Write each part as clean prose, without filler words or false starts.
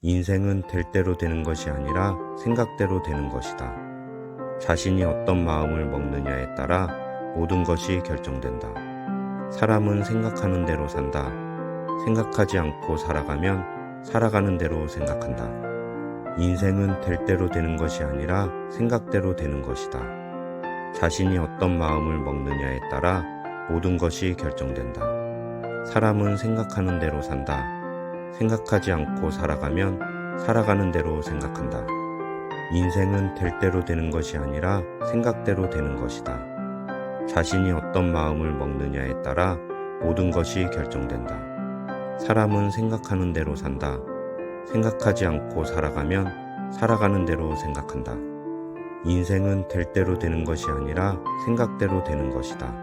인생은 될 대로 되는 것이 아니라 생각대로 되는 것이다. 자신이 어떤 마음을 먹느냐에 따라 모든 것이 결정된다. 사람은 생각하는 대로 산다. 생각하지 않고 살아가면 살아가는 대로 생각한다. 인생은 될 대로 되는 것이 아니라 생각대로 되는 것이다. 자신이 어떤 마음을 먹느냐에 따라 모든 것이 결정된다. 사람은 생각하는 대로 산다. 생각하지 않고 살아가면 살아가는 대로 생각한다. 인생은 될 대로 되는 것이 아니라 생각대로 되는 것이다. 자신이 어떤 마음을 먹느냐에 따라 모든 것이 결정된다. 사람은 생각하는 대로 산다. 생각하지 않고 살아가면 살아가는 대로 생각한다. 인생은 될 대로 되는 것이 아니라 생각대로 되는 것이다.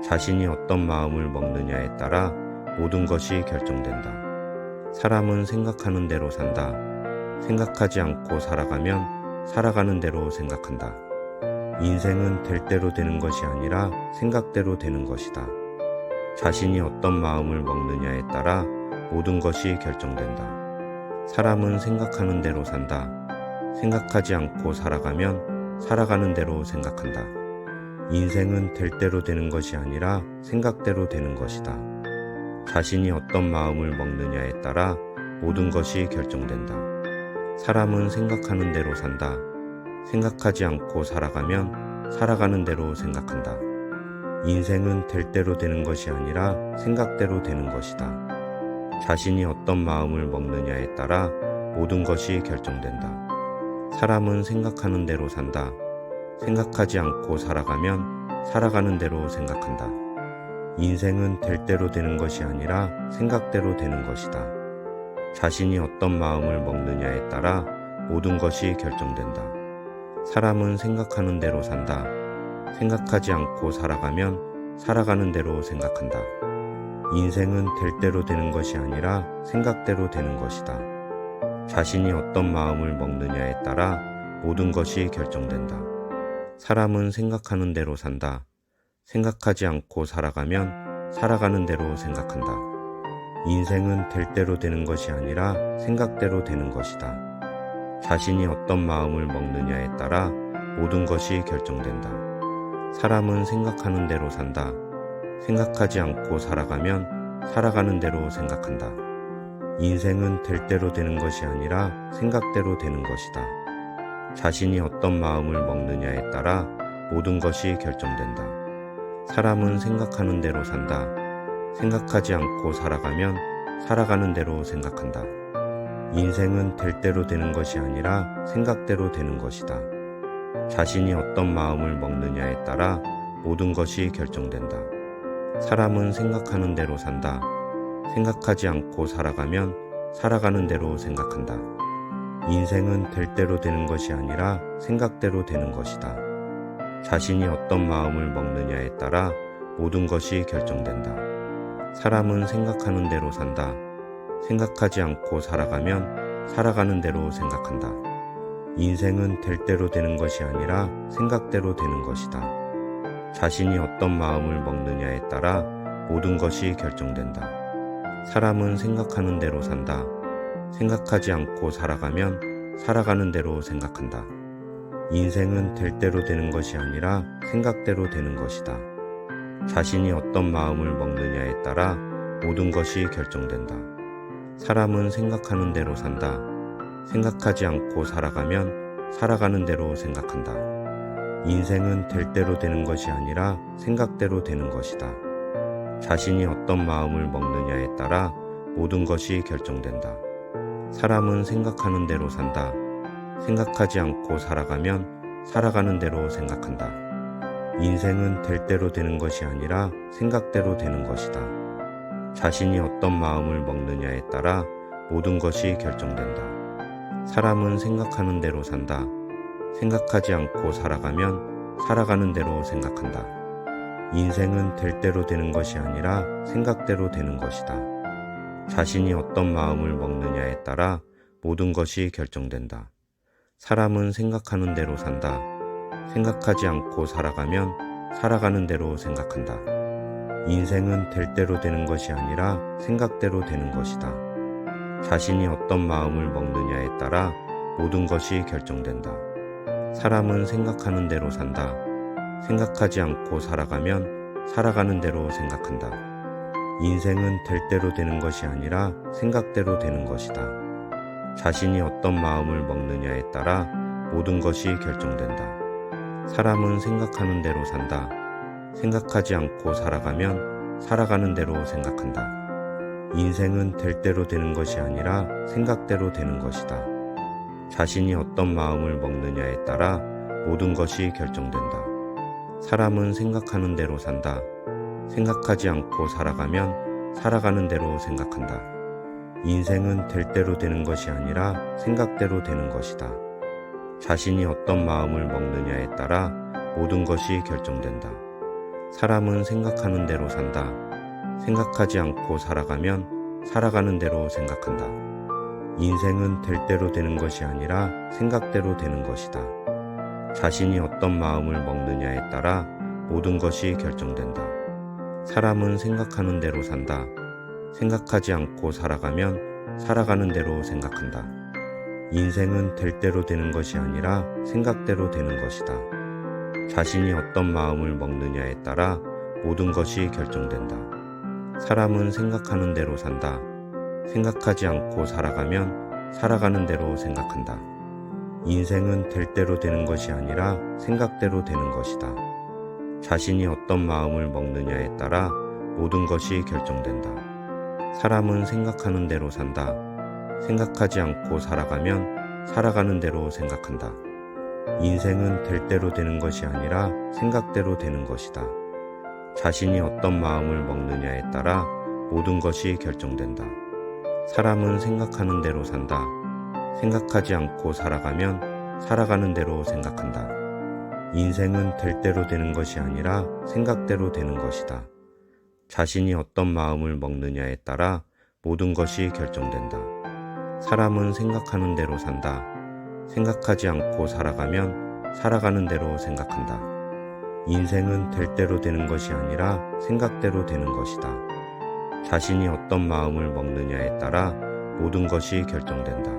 자신이 어떤 마음을 먹느냐에 따라 모든 것이 결정된다. 사람은 생각하는 대로 산다. 생각하지 않고 살아가면 살아가는 대로 생각한다. 인생은 될 대로 되는 것이 아니라 생각대로 되는 것이다. 자신이 어떤 마음을 먹느냐에 따라 모든 것이 결정된다. 사람은 생각하는 대로 산다. 생각하지 않고 살아가면 살아가는 대로 생각한다. 인생은 될 대로 되는 것이 아니라 생각대로 되는 것이다. 자신이 어떤 마음을 먹느냐에 따라 모든 것이 결정된다. 사람은 생각하는 대로 산다. 생각하지 않고 살아가면 살아가는 대로 생각한다. 인생은 될 대로 되는 것이 아니라 생각대로 되는 것이다. 자신이 어떤 마음을 먹느냐에 따라 모든 것이 결정된다. 사람은 생각하는 대로 산다. 생각하지 않고 살아가면 살아가는 대로 생각한다. 인생은 될 대로 되는 것이 아니라 생각대로 되는 것이다. 자신이 어떤 마음을 먹느냐에 따라 모든 것이 결정된다. 사람은 생각하는 대로 산다. 생각하지 않고 살아가면 살아가는 대로 생각한다. 인생은 될 대로 되는 것이 아니라 생각대로 되는 것이다. 자신이 어떤 마음을 먹느냐에 따라 모든 것이 결정된다. 사람은 생각하는 대로 산다. 생각하지 않고 살아가면 살아가는 대로 생각한다. 인생은 될 대로 되는 것이 아니라 생각대로 되는 것이다. 자신이 어떤 마음을 먹느냐에 따라 모든 것이 결정된다. 사람은 생각하는 대로 산다. 생각하지 않고 살아가면 살아가는 대로 생각한다. 인생은 될 대로 되는 것이 아니라 생각대로 되는 것이다. 자신이 어떤 마음을 먹느냐에 따라 모든 것이 결정된다. 사람은 생각하는 대로 산다. 생각하지 않고 살아가면 살아가는 대로 생각한다. 인생은 될 대로 되는 것이 아니라 생각대로 되는 것이다. 자신이 어떤 마음을 먹느냐에 따라 모든 것이 결정된다. 사람은 생각하는 대로 산다. 생각하지 않고 살아가면 살아가는 대로 생각한다. 인생은 될 대로 되는 것이 아니라 생각대로 되는 것이다. 자신이 어떤 마음을 먹느냐에 따라 모든 것이 결정된다. 사람은 생각하는 대로 산다. 생각하지 않고 살아가면 살아가는 대로 생각한다. 인생은 될 대로 되는 것이 아니라 생각대로 되는 것이다. 자신이 어떤 마음을 먹느냐에 따라 모든 것이 결정된다. 사람은 생각하는 대로 산다. 생각하지 않고 살아가면 살아가는 대로 생각한다. 인생은 될 대로 되는 것이 아니라 생각대로 되는 것이다. 자신이 어떤 마음을 먹느냐에 따라 모든 것이 결정된다. 사람은 생각하는 대로 산다. 생각하지 않고 살아가면 살아가는 대로 생각한다. 인생은 될 대로 되는 것이 아니라 생각대로 되는 것이다. 자신이 어떤 마음을 먹느냐에 따라 모든 것이 결정된다. 사람은 생각하는 대로 산다. 생각하지 않고 살아가면 살아가는 대로 생각한다. 인생은 될 대로 되는 것이 아니라 생각대로 되는 것이다. 자신이 어떤 마음을 먹느냐에 따라 모든 것이 결정된다. 사람은 생각하는 대로 산다. 생각하지 않고 살아가면 살아가는 대로 생각한다. 인생은 될 대로 되는 것이 아니라 생각대로 되는 것이다. 자신이 어떤 마음을 먹느냐에 따라 모든 것이 결정된다. 사람은 생각하는 대로 산다. 생각하지 않고 살아가면 살아가는 대로 생각한다. 인생은 될 대로 되는 것이 아니라 생각대로 되는 것이다. 자신이 어떤 마음을 먹느냐에 따라 모든 것이 결정된다. 사람은 생각하는 대로 산다. 생각하지 않고 살아가면 살아가는 대로 생각한다. 인생은 될 대로 되는 것이 아니라 생각대로 되는 것이다. 자신이 어떤 마음을 먹느냐에 따라 모든 것이 결정된다. 사람은 생각하는 대로 산다. 생각하지 않고 살아가면 살아가는 대로 생각한다. 인생은 될 대로 되는 것이 아니라 생각대로 되는 것이다. 자신이 어떤 마음을 먹느냐에 따라 모든 것이 결정된다. 사람은 생각하는 대로 산다. 생각하지 않고 살아가면 살아가는 대로 생각한다. 인생은 될 대로 되는 것이 아니라 생각대로 되는 것이다. 자신이 어떤 마음을 먹느냐에 따라 모든 것이 결정된다. 사람은 생각하는 대로 산다. 생각하지 않고 살아가면 살아가는 대로 생각한다. 인생은 될 대로 되는 것이 아니라 생각대로 되는 것이다. 자신이 어떤 마음을 먹느냐에 따라 모든 것이 결정된다. 사람은 생각하는 대로 산다. 생각하지 않고 살아가면 살아가는 대로 생각한다. 인생은 될 대로 되는 것이 아니라 생각대로 되는 것이다. 자신이 어떤 마음을 먹느냐에 따라 모든 것이 결정된다. 사람은 생각하는 대로 산다. 생각하지 않고 살아가면 살아가는 대로 생각한다. 인생은 될 대로 되는 것이 아니라 생각대로 되는 것이다. 자신이 어떤 마음을 먹느냐에 따라 모든 것이 결정된다. 사람은 생각하는 대로 산다. 생각하지 않고 살아가면 살아가는 대로 생각한다. 인생은 될 대로 되는 것이 아니라 생각대로 되는 것이다. 자신이 어떤 마음을 먹느냐에 따라 모든 것이 결정된다. 사람은 생각하는 대로 산다. 생각하지 않고 살아가면 살아가는 대로 생각한다. 인생은 될 대로 되는 것이 아니라 생각대로 되는 것이다. 자신이 어떤 마음을 먹느냐에 따라 모든 것이 결정된다. 사람은 생각하는 대로 산다. 생각하지 않고 살아가면 살아가는 대로 생각한다. 인생은 될 대로 되는 것이 아니라 생각대로 되는 것이다. 자신이 어떤 마음을 먹느냐에 따라 모든 것이 결정된다.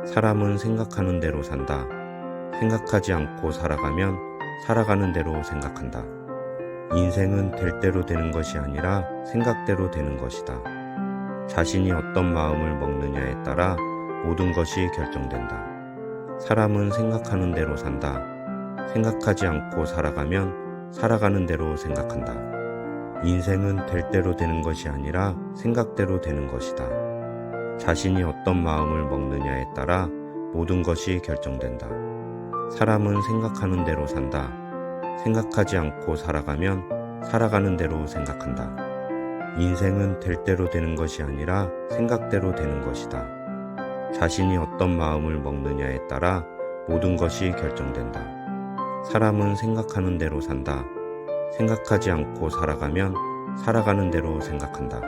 사람은 생각하는 대로 산다. 생각하지 않고 살아가면 살아가는 대로 생각한다. 인생은 될 대로 되는 것이 아니라 생각대로 되는 것이다. 자신이 어떤 마음을 먹느냐에 따라 모든 것이 결정된다. 사람은 생각하는 대로 산다. 생각하지 않고 살아가면 살아가는 대로 생각한다. 인생은 될 대로 되는 것이 아니라 생각대로 되는 것이다. 자신이 어떤 마음을 먹느냐에 따라 모든 것이 결정된다. 사람은 생각하는 대로 산다. 생각하지 않고 살아가면 살아가는 대로 생각한다. 인생은 될 대로 되는 것이 아니라 생각대로 되는 것이다. 자신이 어떤 마음을 먹느냐에 따라 모든 것이 결정된다. 사람은 생각하는 대로 산다. 생각하지 않고 살아가면 살아가는 대로 생각한다.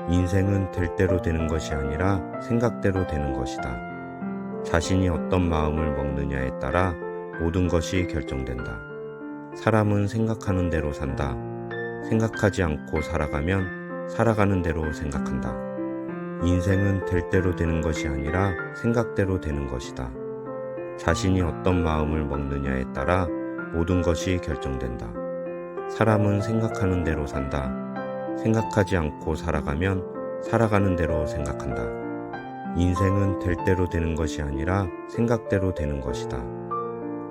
인생은 될 대로 되는 것이 아니라 생각대로 되는 것이다. 자신이 어떤 마음을 먹느냐에 따라 모든 것이 결정된다. 사람은 생각하는 대로 산다. 생각하지 않고 살아가면 살아가는 대로 생각한다. 인생은 될 대로 되는 것이 아니라 생각대로 되는 것이다. 자신이 어떤 마음을 먹느냐에 따라 모든 것이 결정된다. 사람은 생각하는 대로 산다. 생각하지 않고 살아가면 살아가는 대로 생각한다. 인생은 될 대로 되는 것이 아니라 생각대로 되는 것이다.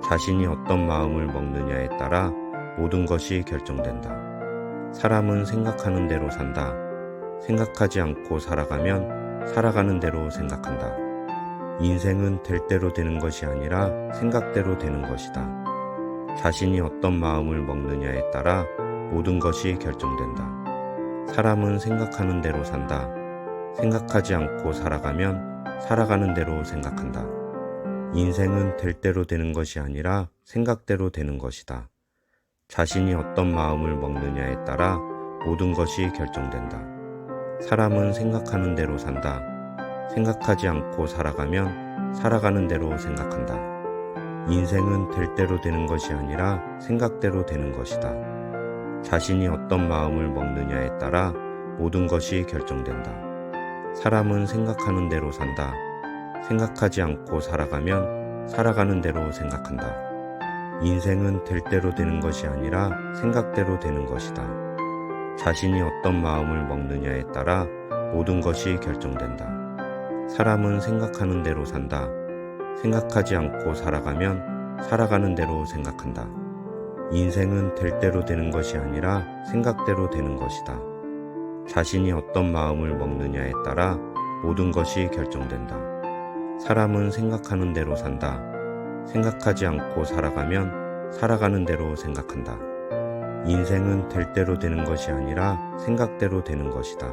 자신이 어떤 마음을 먹느냐에 따라 모든 것이 결정된다. 사람은 생각하는 대로 산다. 생각하지 않고 살아가면 살아가는 대로 생각한다. 인생은 될 대로 되는 것이 아니라 생각대로 되는 것이다. 자신이 어떤 마음을 먹느냐에 따라 모든 것이 결정된다. 사람은 생각하는 대로 산다. 생각하지 않고 살아가면 살아가는 대로 생각한다. 인생은 될 대로 되는 것이 아니라 생각대로 되는 것이다. 자신이 어떤 마음을 먹느냐에 따라 모든 것이 결정된다. 사람은 생각하는 대로 산다. 생각하지 않고 살아가면 살아가는 대로 생각한다. 인생은 될 대로 되는 것이 아니라 생각대로 되는 것이다. 자신이 어떤 마음을 먹느냐에 따라 모든 것이 결정된다. 사람은 생각하는 대로 산다. 생각하지 않고 살아가면 살아가는 대로 생각한다. 인생은 될 대로 되는 것이 아니라 생각대로 되는 것이다. 자신이 어떤 마음을 먹느냐에 따라 모든 것이 결정된다. 사람은 생각하는 대로 산다. 생각하지 않고 살아가면 살아가는 대로 생각한다. 인생은 될 대로 되는 것이 아니라 생각대로 되는 것이다. 자신이 어떤 마음을 먹느냐에 따라 모든 것이 결정된다. 사람은 생각하는 대로 산다. 생각하지 않고 살아가면 살아가는 대로 생각한다. 인생은 될 대로 되는 것이 아니라 생각대로 되는 것이다.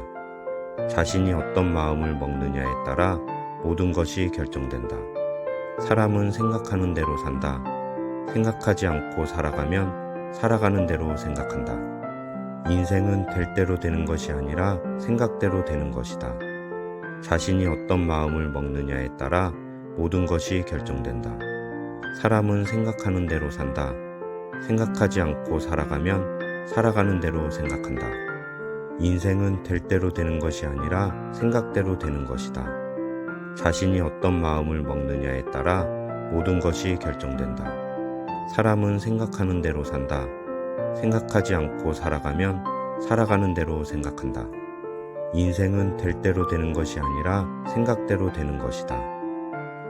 자신이 어떤 마음을 먹느냐에 따라 모든 것이 결정된다. 사람은 생각하는 대로 산다. 생각하지 않고 살아가면 살아가는 대로 생각한다. 인생은 될 대로 되는 것이 아니라 생각대로 되는 것이다. 자신이 어떤 마음을 먹느냐에 따라 모든 것이 결정된다. 사람은 생각하는 대로 산다. 생각하지 않고 살아가면 살아가는 대로 생각한다. 인생은 될 대로 되는 것이 아니라 생각대로 되는 것이다. 자신이 어떤 마음을 먹느냐에 따라 모든 것이 결정된다. 사람은 생각하는 대로 산다. 생각하지 않고 살아가면 살아가는 대로 생각한다. 인생은 될 대로 되는 것이 아니라 생각대로 되는 것이다.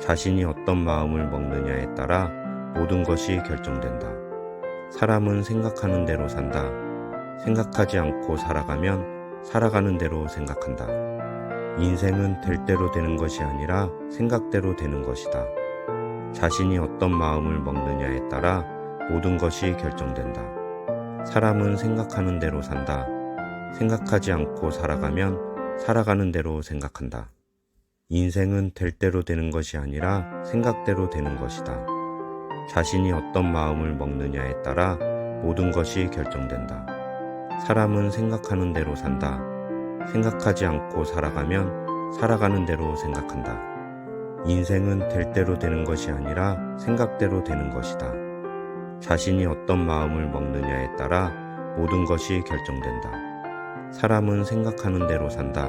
자신이 어떤 마음을 먹느냐에 따라 모든 것이 결정된다. 사람은 생각하는 대로 산다. 생각하지 않고 살아가면 살아가는 대로 생각한다. 인생은 될 대로 되는 것이 아니라 생각대로 되는 것이다. 자신이 어떤 마음을 먹느냐에 따라 모든 것이 결정된다. 사람은 생각하는 대로 산다. 생각하지 않고 살아가면 살아가는 대로 생각한다. 인생은 될 대로 되는 것이 아니라 생각대로 되는 것이다. 자신이 어떤 마음을 먹느냐에 따라 모든 것이 결정된다. 사람은 생각하는 대로 산다. 생각하지 않고 살아가면 살아가는 대로 생각한다. 인생은 될 대로 되는 것이 아니라 생각대로 되는 것이다. 자신이 어떤 마음을 먹느냐에 따라 모든 것이 결정된다. 사람은 생각하는 대로 산다.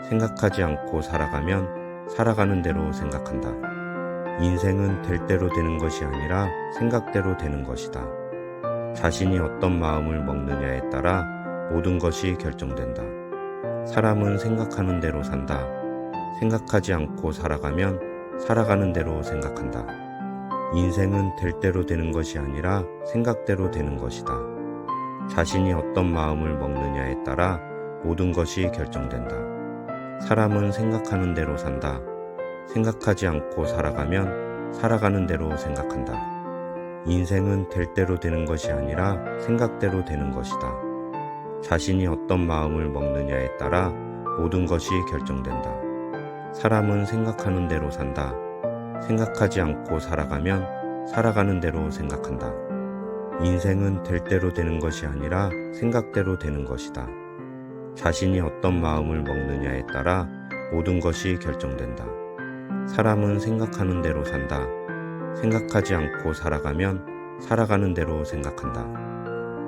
생각하지 않고 살아가면 살아가는 대로 생각한다. 인생은 될 대로 되는 것이 아니라 생각대로 되는 것이다. 자신이 어떤 마음을 먹느냐에 따라 모든 것이 결정된다. 사람은 생각하는 대로 산다. 생각하지 않고 살아가면 살아가는 대로 생각한다. 인생은 될 대로 되는 것이 아니라 생각대로 되는 것이다. 자신이 어떤 마음을 먹느냐에 따라 모든 것이 결정된다. 사람은 생각하는 대로 산다. 생각하지 않고 살아가면 살아가는 대로 생각한다. 인생은 될 대로 되는 것이 아니라 생각대로 되는 것이다. 자신이 어떤 마음을 먹느냐에 따라 모든 것이 결정된다. 사람은 생각하는 대로 산다. 생각하지 않고 살아가면 살아가는 대로 생각한다. 인생은 될 대로 되는 것이 아니라 생각대로 되는 것이다. 자신이 어떤 마음을 먹느냐에 따라 모든 것이 결정된다. 사람은 생각하는 대로 산다. 생각하지 않고 살아가면 살아가는 대로 생각한다.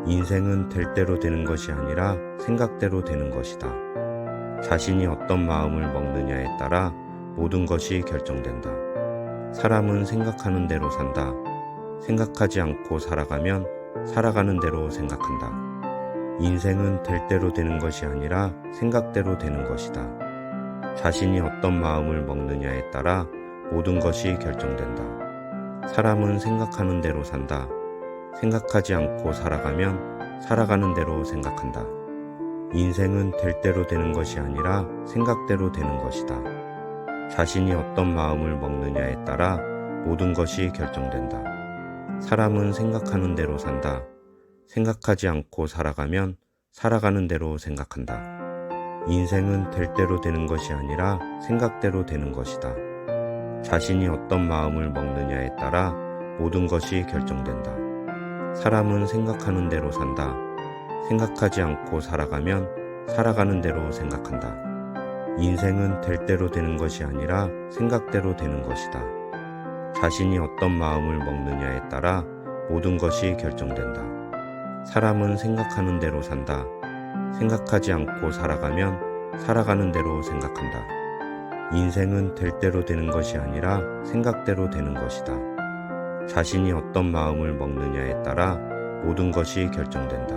인생은 될 대로 되는 것이 아니라 생각대로 되는 것이다. 자신이 어떤 마음을 먹느냐에 따라 모든 것이 결정된다. 사람은 생각하는 대로 산다. 생각하지 않고 살아가면 살아가는 대로 생각한다. 인생은 될 대로 되는 것이 아니라 생각대로 되는 것이다. 자신이 어떤 마음을 먹느냐에 따라 모든 것이 결정된다. 사람은 생각하는 대로 산다. 생각하지 않고 살아가면 살아가는 대로 생각한다. 인생은 될 대로 되는 것이 아니라 생각대로 되는 것이다. 자신이 어떤 마음을 먹느냐에 따라 모든 것이 결정된다. 사람은 생각하는 대로 산다. 생각하지 않고 살아가면 살아가는 대로 생각한다. 인생은 될 대로 되는 것이 아니라 생각대로 되는 것이다. 자신이 어떤 마음을 먹느냐에 따라 모든 것이 결정된다. 사람은 생각하는 대로 산다. 생각하지 않고 살아가면 살아가는 대로 생각한다. 인생은 될 대로 되는 것이 아니라 생각대로 되는 것이다. 자신이 어떤 마음을 먹느냐에 따라 모든 것이 결정된다. 사람은 생각하는 대로 산다. 생각하지 않고 살아가면 살아가는 대로 생각한다. 인생은 될 대로 되는 것이 아니라 생각대로 되는 것이다. 자신이 어떤 마음을 먹느냐에 따라 모든 것이 결정된다.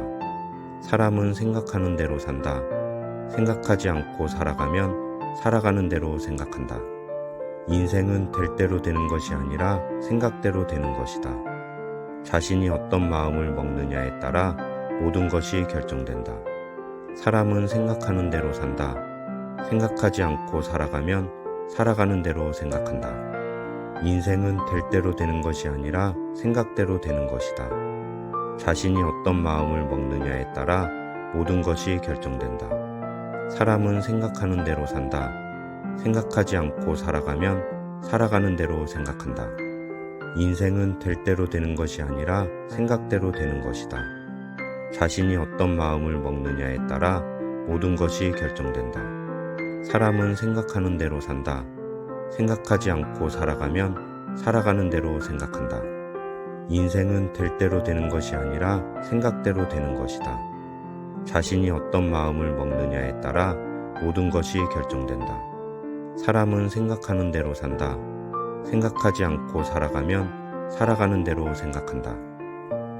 사람은 생각하는 대로 산다. 생각하지 않고 살아가면 살아가는 대로 생각한다. 인생은 될 대로 되는 것이 아니라 생각대로 되는 것이다. 자신이 어떤 마음을 먹느냐에 따라 모든 것이 결정된다. 사람은 생각하는 대로 산다. 생각하지 않고 살아가면 살아가는 대로 생각한다. 인생은 될 대로 되는 것이 아니라 생각대로 되는 것이다. 자신이 어떤 마음을 먹느냐에 따라 모든 것이 결정된다. 사람은 생각하는 대로 산다. 생각하지 않고 살아가면 살아가는 대로 생각한다. 인생은 될 대로 되는 것이 아니라 생각대로 되는 것이다. 자신이 어떤 마음을 먹느냐에 따라 모든 것이 결정된다. 사람은 생각하는 대로 산다. 생각하지 않고 살아가면 살아가는 대로 생각한다. 인생은 될 대로 되는 것이 아니라 생각대로 되는 것이다. 자신이 어떤 마음을 먹느냐에 따라 모든 것이 결정된다. 사람은 생각하는 대로 산다. 생각하지 않고 살아가면 살아가는 대로 생각한다.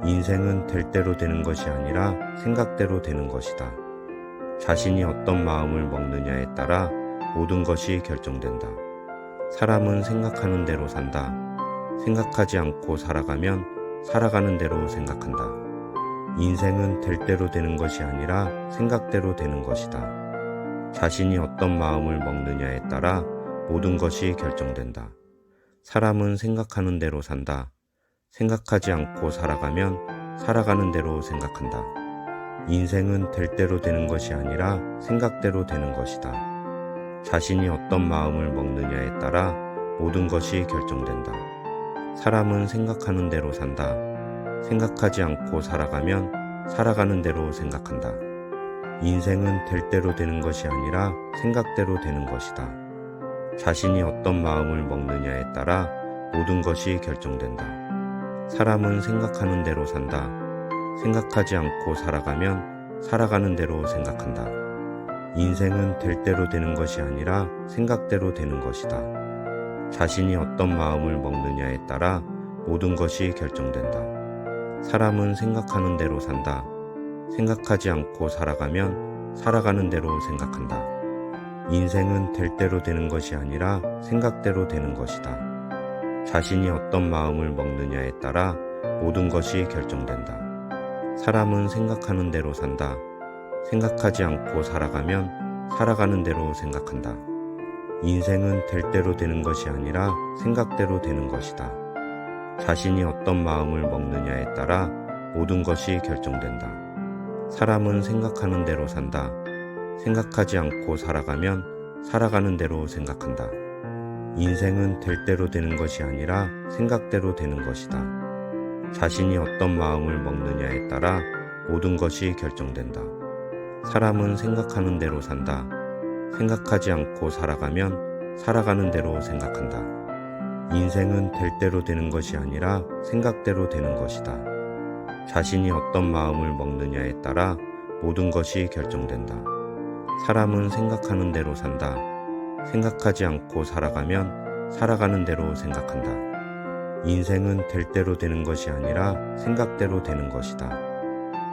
인생은 될 대로 되는 것이 아니라 생각대로 되는 것이다. 자신이 어떤 마음을 먹느냐에 따라 모든 것이 결정된다. 사람은 생각하는 대로 산다. 생각하지 않고 살아가면 살아가는 대로 생각한다. 인생은 될 대로 되는 것이 아니라 생각대로 되는 것이다. 자신이 어떤 마음을 먹느냐에 따라 모든 것이 결정된다. 사람은 생각하는 대로 산다. 생각하지 않고 살아가면 살아가는 대로 생각한다. 인생은 될 대로 되는 것이 아니라 생각대로 되는 것이다. 자신이 어떤 마음을 먹느냐에 따라 모든 것이 결정된다. 사람은 생각하는 대로 산다. 생각하지 않고 살아가면 살아가는 대로 생각한다. 인생은 될 대로 되는 것이 아니라 생각대로 되는 것이다. 자신이 어떤 마음을 먹느냐에 따라 모든 것이 결정된다. 사람은 생각하는 대로 산다. 생각하지 않고 살아가면 살아가는 대로 생각한다. 인생은 될 대로 되는 것이 아니라 생각대로 되는 것이다. 자신이 어떤 마음을 먹느냐에 따라 모든 것이 결정된다. 사람은 생각하는 대로 산다. 생각하지 않고 살아가면 살아가는 대로 생각한다. 인생은 될 대로 되는 것이 아니라 생각대로 되는 것이다. 자신이 어떤 마음을 먹느냐에 따라 모든 것이 결정된다. 사람은 생각하는 대로 산다. 생각하지 않고 살아가면 살아가는 대로 생각한다. 인생은 될 대로 되는 것이 아니라 생각대로 되는 것이다. 자신이 어떤 마음을 먹느냐에 따라 모든 것이 결정된다. 사람은 생각하는 대로 산다. 생각하지 않고 살아가면 살아가는 대로 생각한다. 인생은 될 대로 되는 것이 아니라 생각대로 되는 것이다. 자신이 어떤 마음을 먹느냐에 따라 모든 것이 결정된다. 사람은 생각하는 대로 산다. 생각하지 않고 살아가면 살아가는 대로 생각한다. 인생은 될 대로 되는 것이 아니라 생각대로 되는 것이다. 자신이 어떤 마음을 먹느냐에 따라 모든 것이 결정된다. 사람은 생각하는 대로 산다. 생각하지 않고 살아가면 살아가는 대로 생각한다. 인생은 될 대로 되는 것이 아니라 생각대로 되는 것이다.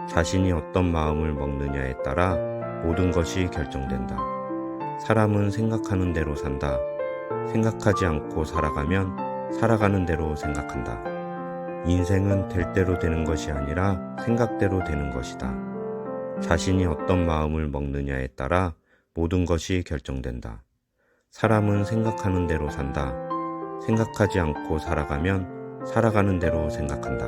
자신이 어떤 마음을 먹느냐에 따라 모든 것이 결정된다. 사람은 생각하는 대로 산다. 생각하지 않고 살아가면 살아가는 대로 생각한다. 인생은 될 대로 되는 것이 아니라 생각대로 되는 것이다. 자신이 어떤 마음을 먹느냐에 따라 모든 것이 결정된다. 사람은 생각하는 대로 산다. 생각하지 않고 살아가면 살아가는 대로 생각한다.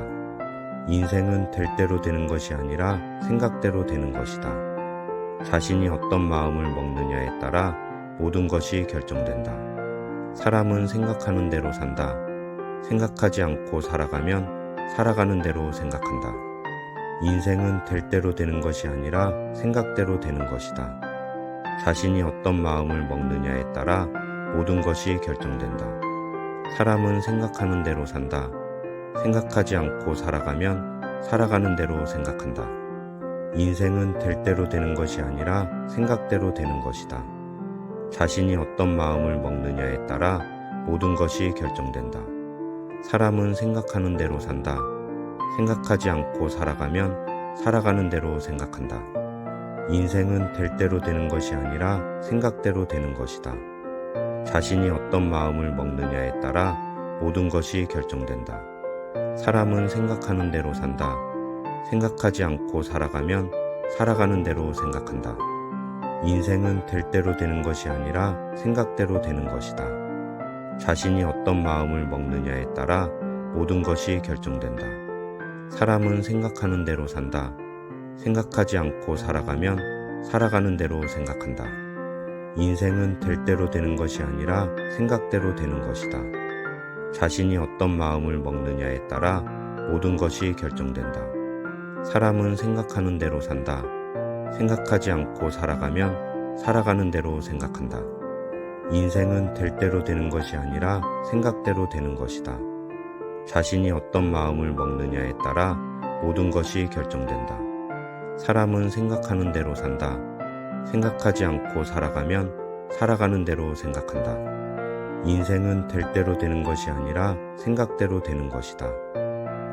인생은 될 대로 되는 것이 아니라 생각대로 되는 것이다. 자신이 어떤 마음을 먹느냐에 따라 모든 것이 결정된다. 사람은 생각하는 대로 산다. 생각하지 않고 살아가면 살아가는 대로 생각한다. 인생은 될 대로 되는 것이 아니라 생각대로 되는 것이다. 자신이 어떤 마음을 먹느냐에 따라 모든 것이 결정된다. 사람은 생각하는 대로 산다. 생각하지 않고 살아가면 살아가는 대로 생각한다. 인생은 될 대로 되는 것이 아니라 생각대로 되는 것이다. 자신이 어떤 마음을 먹느냐에 따라 모든 것이 결정된다. 사람은 생각하는 대로 산다. 생각하지 않고 살아가면 살아가는 대로 생각한다. 인생은 될 대로 되는 것이 아니라 생각대로 되는 것이다. 자신이 어떤 마음을 먹느냐에 따라 모든 것이 결정된다. 사람은 생각하는 대로 산다. 생각하지 않고 살아가면 살아가는 대로 생각한다. 인생은 될 대로 되는 것이 아니라 생각대로 되는 것이다. 자신이 어떤 마음을 먹느냐에 따라 모든 것이 결정된다. 사람은 생각하는 대로 산다. 생각하지 않고 살아가면 살아가는 대로 생각한다. 인생은 될 대로 되는 것이 아니라 생각대로 되는 것이다. 자신이 어떤 마음을 먹느냐에 따라 모든 것이 결정된다. 사람은 생각하는 대로 산다. 생각하지 않고 살아가면 살아가는 대로 생각한다. 인생은 될 대로 되는 것이 아니라 생각대로 되는 것이다. 자신이 어떤 마음을 먹느냐에 따라 모든 것이 결정된다. 사람은 생각하는 대로 산다. 생각하지 않고 살아가면 살아가는 대로 생각한다. 인생은 될 대로 되는 것이 아니라 생각대로 되는 것이다.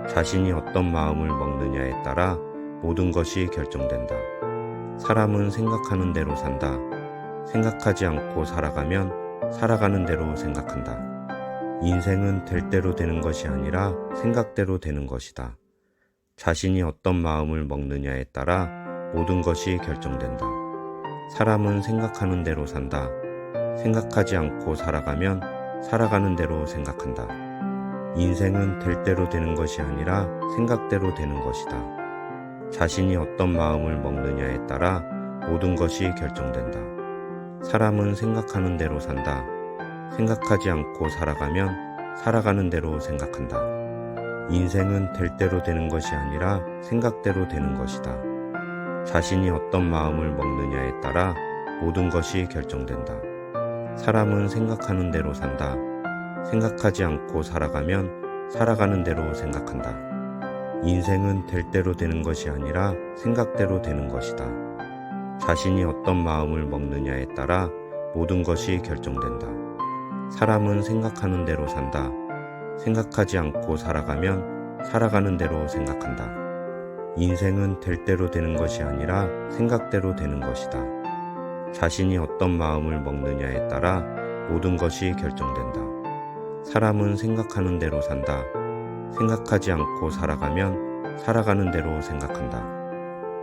자신이 어떤 마음을 먹느냐에 따라 모든 것이 결정된다. 사람은 생각하는 대로 산다. 생각하지 않고 살아가면 살아가는 대로 생각한다. 인생은 될 대로 되는 것이 아니라 생각대로 되는 것이다. 자신이 어떤 마음을 먹느냐에 따라 모든 것이 결정된다. 사람은 생각하는 대로 산다. 생각하지 않고 살아가면 살아가는 대로 생각한다. 인생은 될 대로 되는 것이 아니라 생각대로 되는 것이다. 자신이 어떤 마음을 먹느냐에 따라 모든 것이 결정된다. 사람은 생각하는 대로 산다. 생각하지 않고 살아가면 살아가는 대로 생각한다. 인생은 될 대로 되는 것이 아니라 생각대로 되는 것이다. 자신이 어떤 마음을 먹느냐에 따라 모든 것이 결정된다. 사람은 생각하는 대로 산다. 생각하지 않고 살아가면 살아가는 대로 생각한다. 인생은 될 대로 되는 것이 아니라 생각대로 되는 것이다. 자신이 어떤 마음을 먹느냐에 따라 모든 것이 결정된다. 사람은 생각하는 대로 산다. 생각하지 않고 살아가면 살아가는 대로 생각한다. 인생은 될 대로 되는 것이 아니라 생각대로 되는 것이다. 자신이 어떤 마음을 먹느냐에 따라 모든 것이 결정된다. 사람은 생각하는 대로 산다. 생각하지 않고 살아가면 살아가는 대로 생각한다.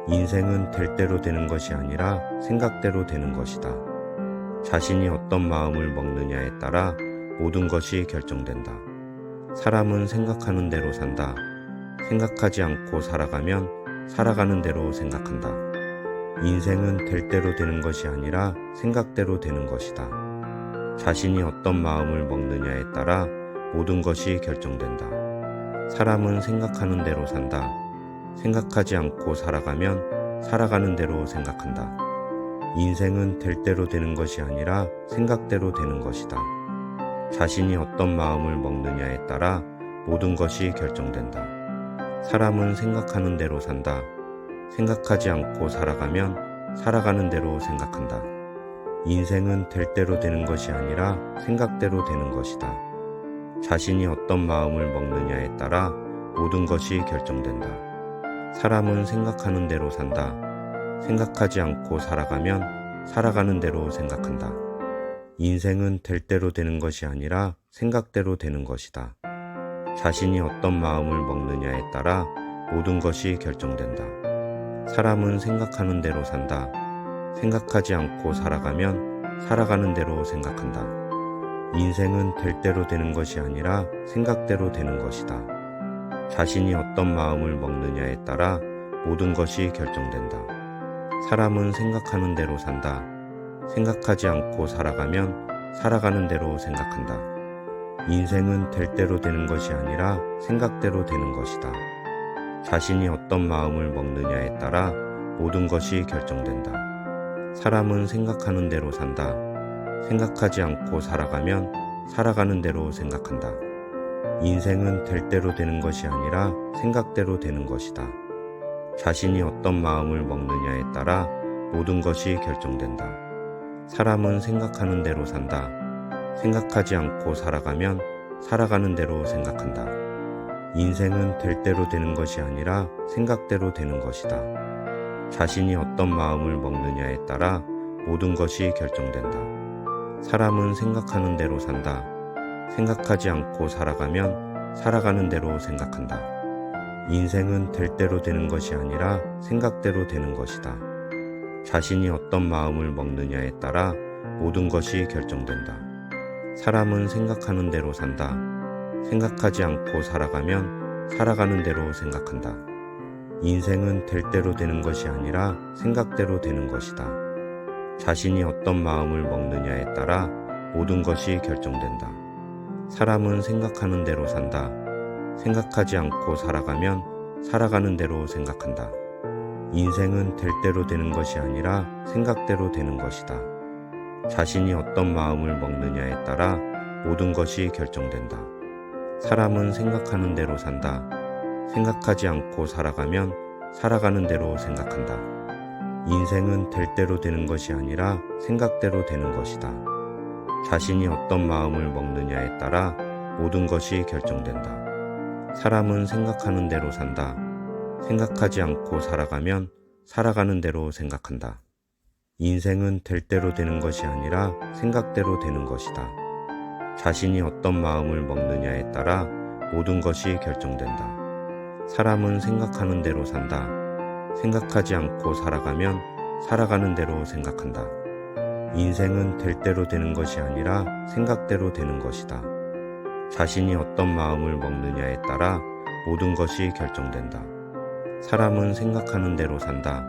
인생은 될 대로 되는 것이 아니라 생각대로 되는 것이다. 자신이 어떤 마음을 먹느냐에 따라 모든 것이 결정된다. 사람은 생각하는 대로 산다. 생각하지 않고 살아가면 살아가는 대로 생각한다. 인생은 될 대로 되는 것이 아니라 생각대로 되는 것이다. 자신이 어떤 마음을 먹느냐에 따라 모든 것이 결정된다. 사람은 생각하는 대로 산다. 생각하지 않고 살아가면 살아가는 대로 생각한다. 인생은 될 대로 되는 것이 아니라 생각대로 되는 것이다. 자신이 어떤 마음을 먹느냐에 따라 모든 것이 결정된다. 사람은 생각하는 대로 산다. 생각하지 않고 살아가면 살아가는 대로 생각한다. 인생은 될 대로 되는 것이 아니라 생각대로 되는 것이다. 자신이 어떤 마음을 먹느냐에 따라 모든 것이 결정된다. 사람은 생각하는 대로 산다. 생각하지 않고 살아가면 살아가는 대로 생각한다. 인생은 될 대로 되는 것이 아니라 생각대로 되는 것이다. 자신이 어떤 마음을 먹느냐에 따라 모든 것이 결정된다. 사람은 생각하는 대로 산다. 생각하지 않고 살아가면 살아가는 대로 생각한다. 인생은 될 대로 되는 것이 아니라 생각대로 되는 것이다. 자신이 어떤 마음을 먹느냐에 따라 모든 것이 결정된다. 사람은 생각하는 대로 산다. 생각하지 않고 살아가면 살아가는 대로 생각한다. 인생은 될 대로 되는 것이 아니라 생각대로 되는 것이다. 자신이 어떤 마음을 먹느냐에 따라 모든 것이 결정된다. 사람은 생각하는 대로 산다. 생각하지 않고 살아가면 살아가는 대로 생각한다. 인생은 될 대로 되는 것이 아니라 생각대로 되는 것이다. 자신이 어떤 마음을 먹느냐에 따라 모든 것이 결정된다. 사람은 생각하는 대로 산다. 생각하지 않고 살아가면 살아가는 대로 생각한다. 인생은 될 대로 되는 것이 아니라 생각대로 되는 것이다. 자신이 어떤 마음을 먹느냐에 따라 모든 것이 결정된다. 사람은 생각하는 대로 산다. 생각하지 않고 살아가면 살아가는 대로 생각한다. 인생은 될 대로 되는 것이 아니라 생각대로 되는 것이다. 자신이 어떤 마음을 먹느냐에 따라 모든 것이 결정된다. 사람은 생각하는 대로 산다. 생각하지 않고 살아가면 살아가는 대로 생각한다. 인생은 될 대로 되는 것이 아니라 생각대로 되는 것이다. 자신이 어떤 마음을 먹느냐에 따라 모든 것이 결정된다. 사람은 생각하는 대로 산다. 생각하지 않고 살아가면 살아가는 대로 생각한다. 인생은 될 대로 되는 것이 아니라 생각대로 되는 것이다. 자신이 어떤 마음을 먹느냐에 따라 모든 것이 결정된다. 사람은 생각하는 대로 산다. 생각하지 않고 살아가면 살아가는 대로 생각한다. 인생은 될 대로 되는 것이 아니라 생각대로 되는 것이다. 자신이 어떤 마음을 먹느냐에 따라 모든 것이 결정된다. 사람은 생각하는 대로 산다. 생각하지 않고 살아가면 살아가는 대로 생각한다. 인생은 될 대로 되는 것이 아니라 생각대로 되는 것이다. 자신이 어떤 마음을 먹느냐에 따라 모든 것이 결정된다. 사람은 생각하는 대로 산다. 생각하지 않고 살아가면 살아가는 대로 생각한다. 인생은 될 대로 되는 것이 아니라 생각대로 되는 것이다. 자신이 어떤 마음을 먹느냐에 따라 모든 것이 결정된다. 사람은 생각하는 대로 산다.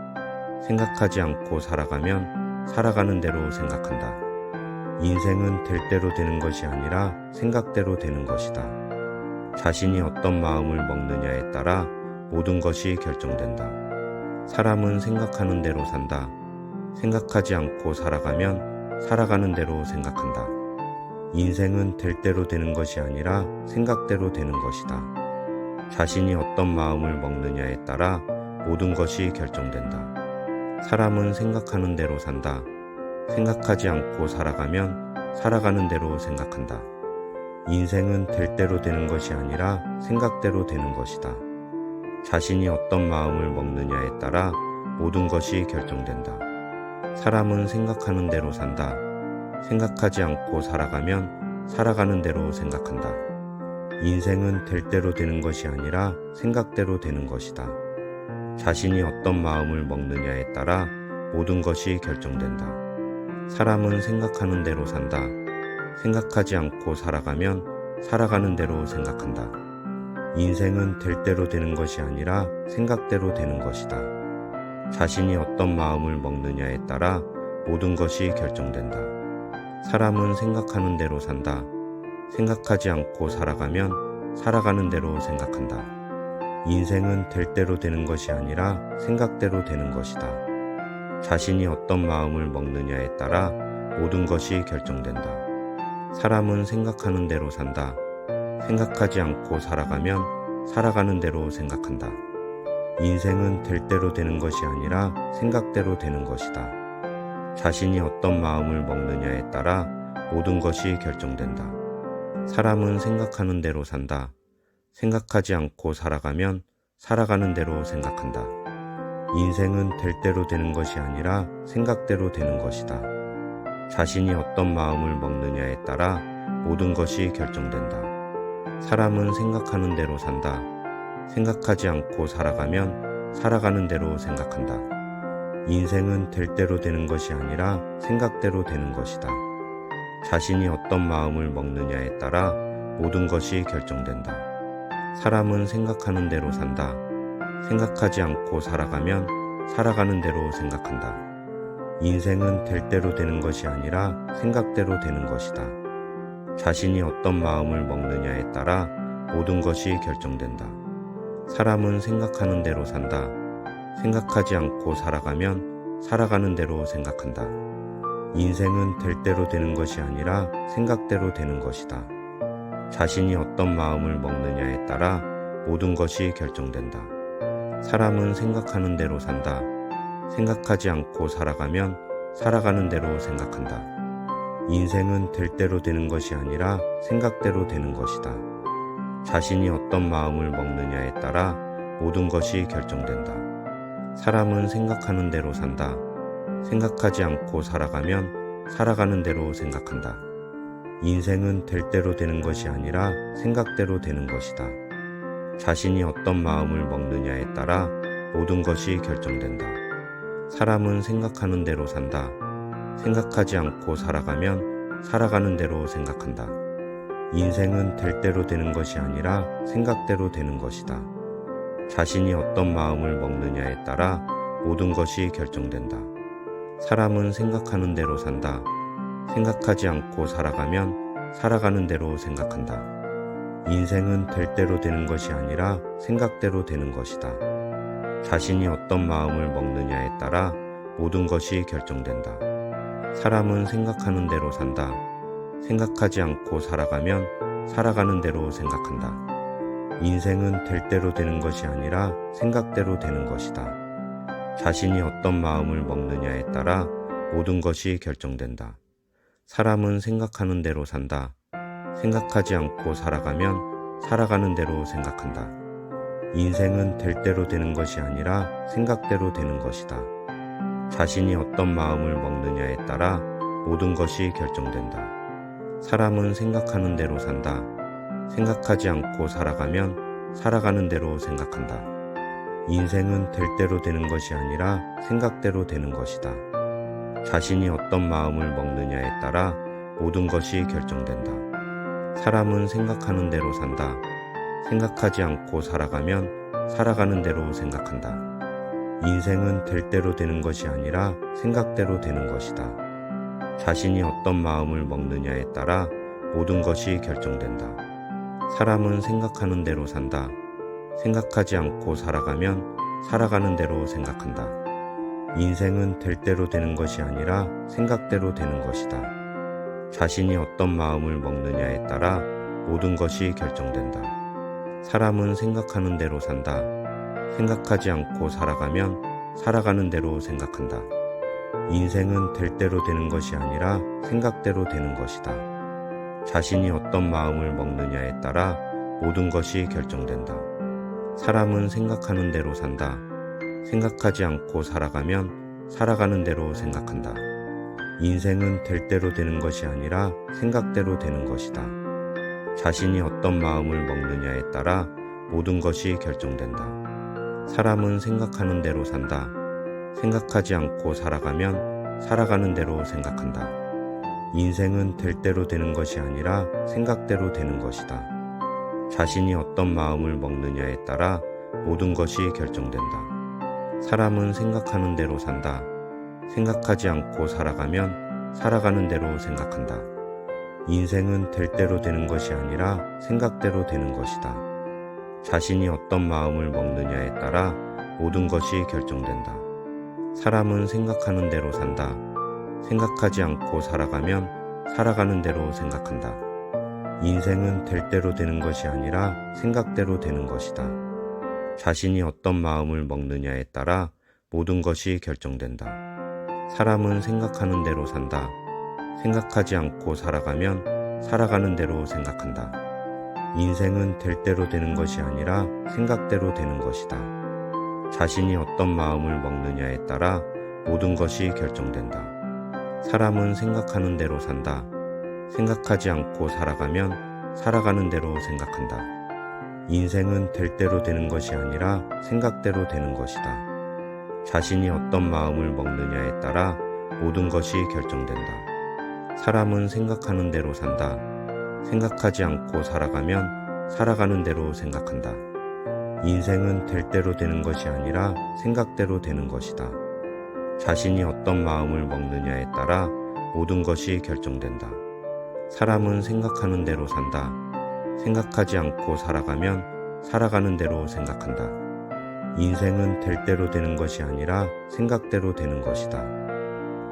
생각하지 않고 살아가면 살아가는 대로 생각한다. 인생은 될 대로 되는 것이 아니라 생각대로 되는 것이다. 자신이 어떤 마음을 먹느냐에 따라 모든 것이 결정된다. 사람은 생각하는 대로 산다. 생각하지 않고 살아가면 살아가는 대로 생각한다. 인생은 될 대로 되는 것이 아니라 생각대로 되는 것이다. 자신이 어떤 마음을 먹느냐에 따라 모든 것이 결정된다. 사람은 생각하는 대로 산다. 생각하지 않고 살아가면 살아가는 대로 생각한다. 인생은 될 대로 되는 것이 아니라 생각대로 되는 것이다. 자신이 어떤 마음을 먹느냐에 따라 모든 것이 결정된다. 사람은 생각하는 대로 산다. 생각하지 않고 살아가면 살아가는 대로 생각한다. 인생은 될 대로 되는 것이 아니라 생각대로 되는 것이다. 자신이 어떤 마음을 먹느냐에 따라 모든 것이 결정된다. 사람은 생각하는 대로 산다. 생각하지 않고 살아가면 살아가는 대로 생각한다. 인생은 될 대로 되는 것이 아니라 생각대로 되는 것이다. 자신이 어떤 마음을 먹느냐에 따라 모든 것이 결정된다. 사람은 생각하는 대로 산다. 생각하지 않고 살아가면 살아가는 대로 생각한다. 인생은 될 대로 되는 것이 아니라 생각대로 되는 것이다. 자신이 어떤 마음을 먹느냐에 따라 모든 것이 결정된다. 사람은 생각하는 대로 산다. 생각하지 않고 살아가면 살아가는 대로 생각한다. 인생은 될 대로 되는 것이 아니라 생각대로 되는 것이다. 자신이 어떤 마음을 먹느냐에 따라 모든 것이 결정된다. 사람은 생각하는 대로 산다. 생각하지 않고 살아가면 살아가는 대로 생각한다. 인생은 될 대로 되는 것이 아니라 생각대로 되는 것이다. 자신이 어떤 마음을 먹느냐에 따라 모든 것이 결정된다. 사람은 생각하는 대로 산다. 생각하지 않고 살아가면 살아가는 대로 생각한다. 인생은 될 대로 되는 것이 아니라 생각대로 되는 것이다. 자신이 어떤 마음을 먹느냐에 따라 모든 것이 결정된다. 사람은 생각하는 대로 산다. 생각하지 않고 살아가면 살아가는 대로 생각한다. 인생은 될 대로 되는 것이 아니라 생각대로 되는 것이다. 자신이 어떤 마음을 먹느냐에 따라 모든 것이 결정된다. 사람은 생각하는 대로 산다. 생각하지 않고 살아가면 살아가는 대로 생각한다. 인생은 될 대로 되는 것이 아니라 생각대로 되는 것이다. 자신이 어떤 마음을 먹느냐에 따라 모든 것이 결정된다. 사람은 생각하는 대로 산다. 생각하지 않고 살아가면 살아가는 대로 생각한다. 인생은 될 대로 되는 것이 아니라 생각대로 되는 것이다. 자신이 어떤 마음을 먹느냐에 따라 모든 것이 결정된다. 사람은 생각하는 대로 산다. 생각하지 않고 살아가면 살아가는 대로 생각한다. 인생은 될 대로 되는 것이 아니라 생각대로 되는 것이다. 자신이 어떤 마음을 먹느냐에 따라 모든 것이 결정된다. 사람은 생각하는 대로 산다. 생각하지 않고 살아가면 살아가는 대로 생각한다. 인생은 될 대로 되는 것이 아니라 생각대로 되는 것이다. 자신이 어떤 마음을 먹느냐에 따라 모든 것이 결정된다. 사람은 생각하는 대로 산다. 생각하지 않고 살아가면 살아가는 대로 생각한다. 인생은 될 대로 되는 것이 아니라 생각대로 되는 것이다. 자신이 어떤 마음을 먹느냐에 따라 모든 것이 결정된다. 사람은 생각하는 대로 산다. 생각하지 않고 살아가면 살아가는 대로 생각한다. 인생은 될 대로 되는 것이 아니라 생각대로 되는 것이다. 자신이 어떤 마음을 먹느냐에 따라 모든 것이 결정된다. 사람은 생각하는 대로 산다. 생각하지 않고 살아가면 살아가는 대로 생각한다. 인생은 될 대로 되는 것이 아니라 생각대로 되는 것이다. 자신이 어떤 마음을 먹느냐에 따라 모든 것이 결정된다. 사람은 생각하는 대로 산다. 생각하지 않고 살아가면 살아가는 대로 생각한다. 인생은 될 대로 되는 것이 아니라 생각대로 되는 것이다. 자신이 어떤 마음을 먹느냐에 따라 모든 것이 결정된다. 사람은 생각하는 대로 산다. 생각하지 않고 살아가면 살아가는 대로 생각한다. 인생은 될 대로 되는 것이 아니라 생각대로 되는 것이다. 자신이 어떤 마음을 먹느냐에 따라 모든 것이 결정된다. 사람은 생각하는 대로 산다. 생각하지 않고 살아가면 살아가는 대로 생각한다. 인생은 될 대로 되는 것이 아니라 생각대로 되는 것이다. 자신이 어떤 마음을 먹느냐에 따라 모든 것이 결정된다. 사람은 생각하는 대로 산다. 생각하지 않고 살아가면 살아가는 대로 생각한다. 인생은 될 대로 되는 것이 아니라 생각대로 되는 것이다. 자신이 어떤 마음을 먹느냐에 따라 모든 것이 결정된다. 사람은 생각하는 대로 산다. 생각하지 않고 살아가면 살아가는 대로 생각한다. 인생은 될 대로 되는 것이 아니라 생각대로 되는 것이다. 자신이 어떤 마음을 먹느냐에 따라 모든 것이 결정된다. 사람은 생각하는 대로 산다. 생각하지 않고 살아가면 살아가는 대로 생각한다. 인생은 될 대로 되는 것이 아니라 생각대로 되는 것이다. 자신이 어떤 마음을 먹느냐에 따라 모든 것이 결정된다. 사람은 생각하는 대로 산다. 생각하지 않고 살아가면 살아가는 대로 생각한다. 인생은 될 대로 되는 것이 아니라 생각대로 되는 것이다. 자신이 어떤 마음을 먹느냐에 따라 모든 것이 결정된다. 사람은 생각하는 대로 산다. 생각하지 않고 살아가면 살아가는 대로 생각한다. 인생은 될 대로 되는 것이 아니라 생각대로 되는 것이다. 자신이 어떤 마음을 먹느냐에 따라 모든 것이 결정된다. 사람은 생각하는 대로 산다. 생각하지 않고 살아가면 살아가는 대로 생각한다. 인생은 될 대로 되는 것이 아니라 생각대로 되는 것이다. 자신이 어떤 마음을 먹느냐에 따라 모든 것이 결정된다. 사람은 생각하는 대로 산다. 생각하지 않고 살아가면 살아가는 대로 생각한다. 인생은 될 대로 되는 것이 아니라 생각대로 되는 것이다. 자신이 어떤 마음을 먹느냐에 따라 모든 것이 결정된다. 사람은 생각하는 대로 산다. 생각하지 않고 살아가면 살아가는 대로 생각한다. 인생은 될 대로 되는 것이 아니라 생각대로 되는 것이다. 자신이 어떤 마음을 먹느냐에 따라 모든 것이 결정된다. 사람은 생각하는 대로 산다. 생각하지 않고 살아가면 살아가는 대로 생각한다. 인생은 될 대로 되는 것이 아니라 생각대로 되는 것이다.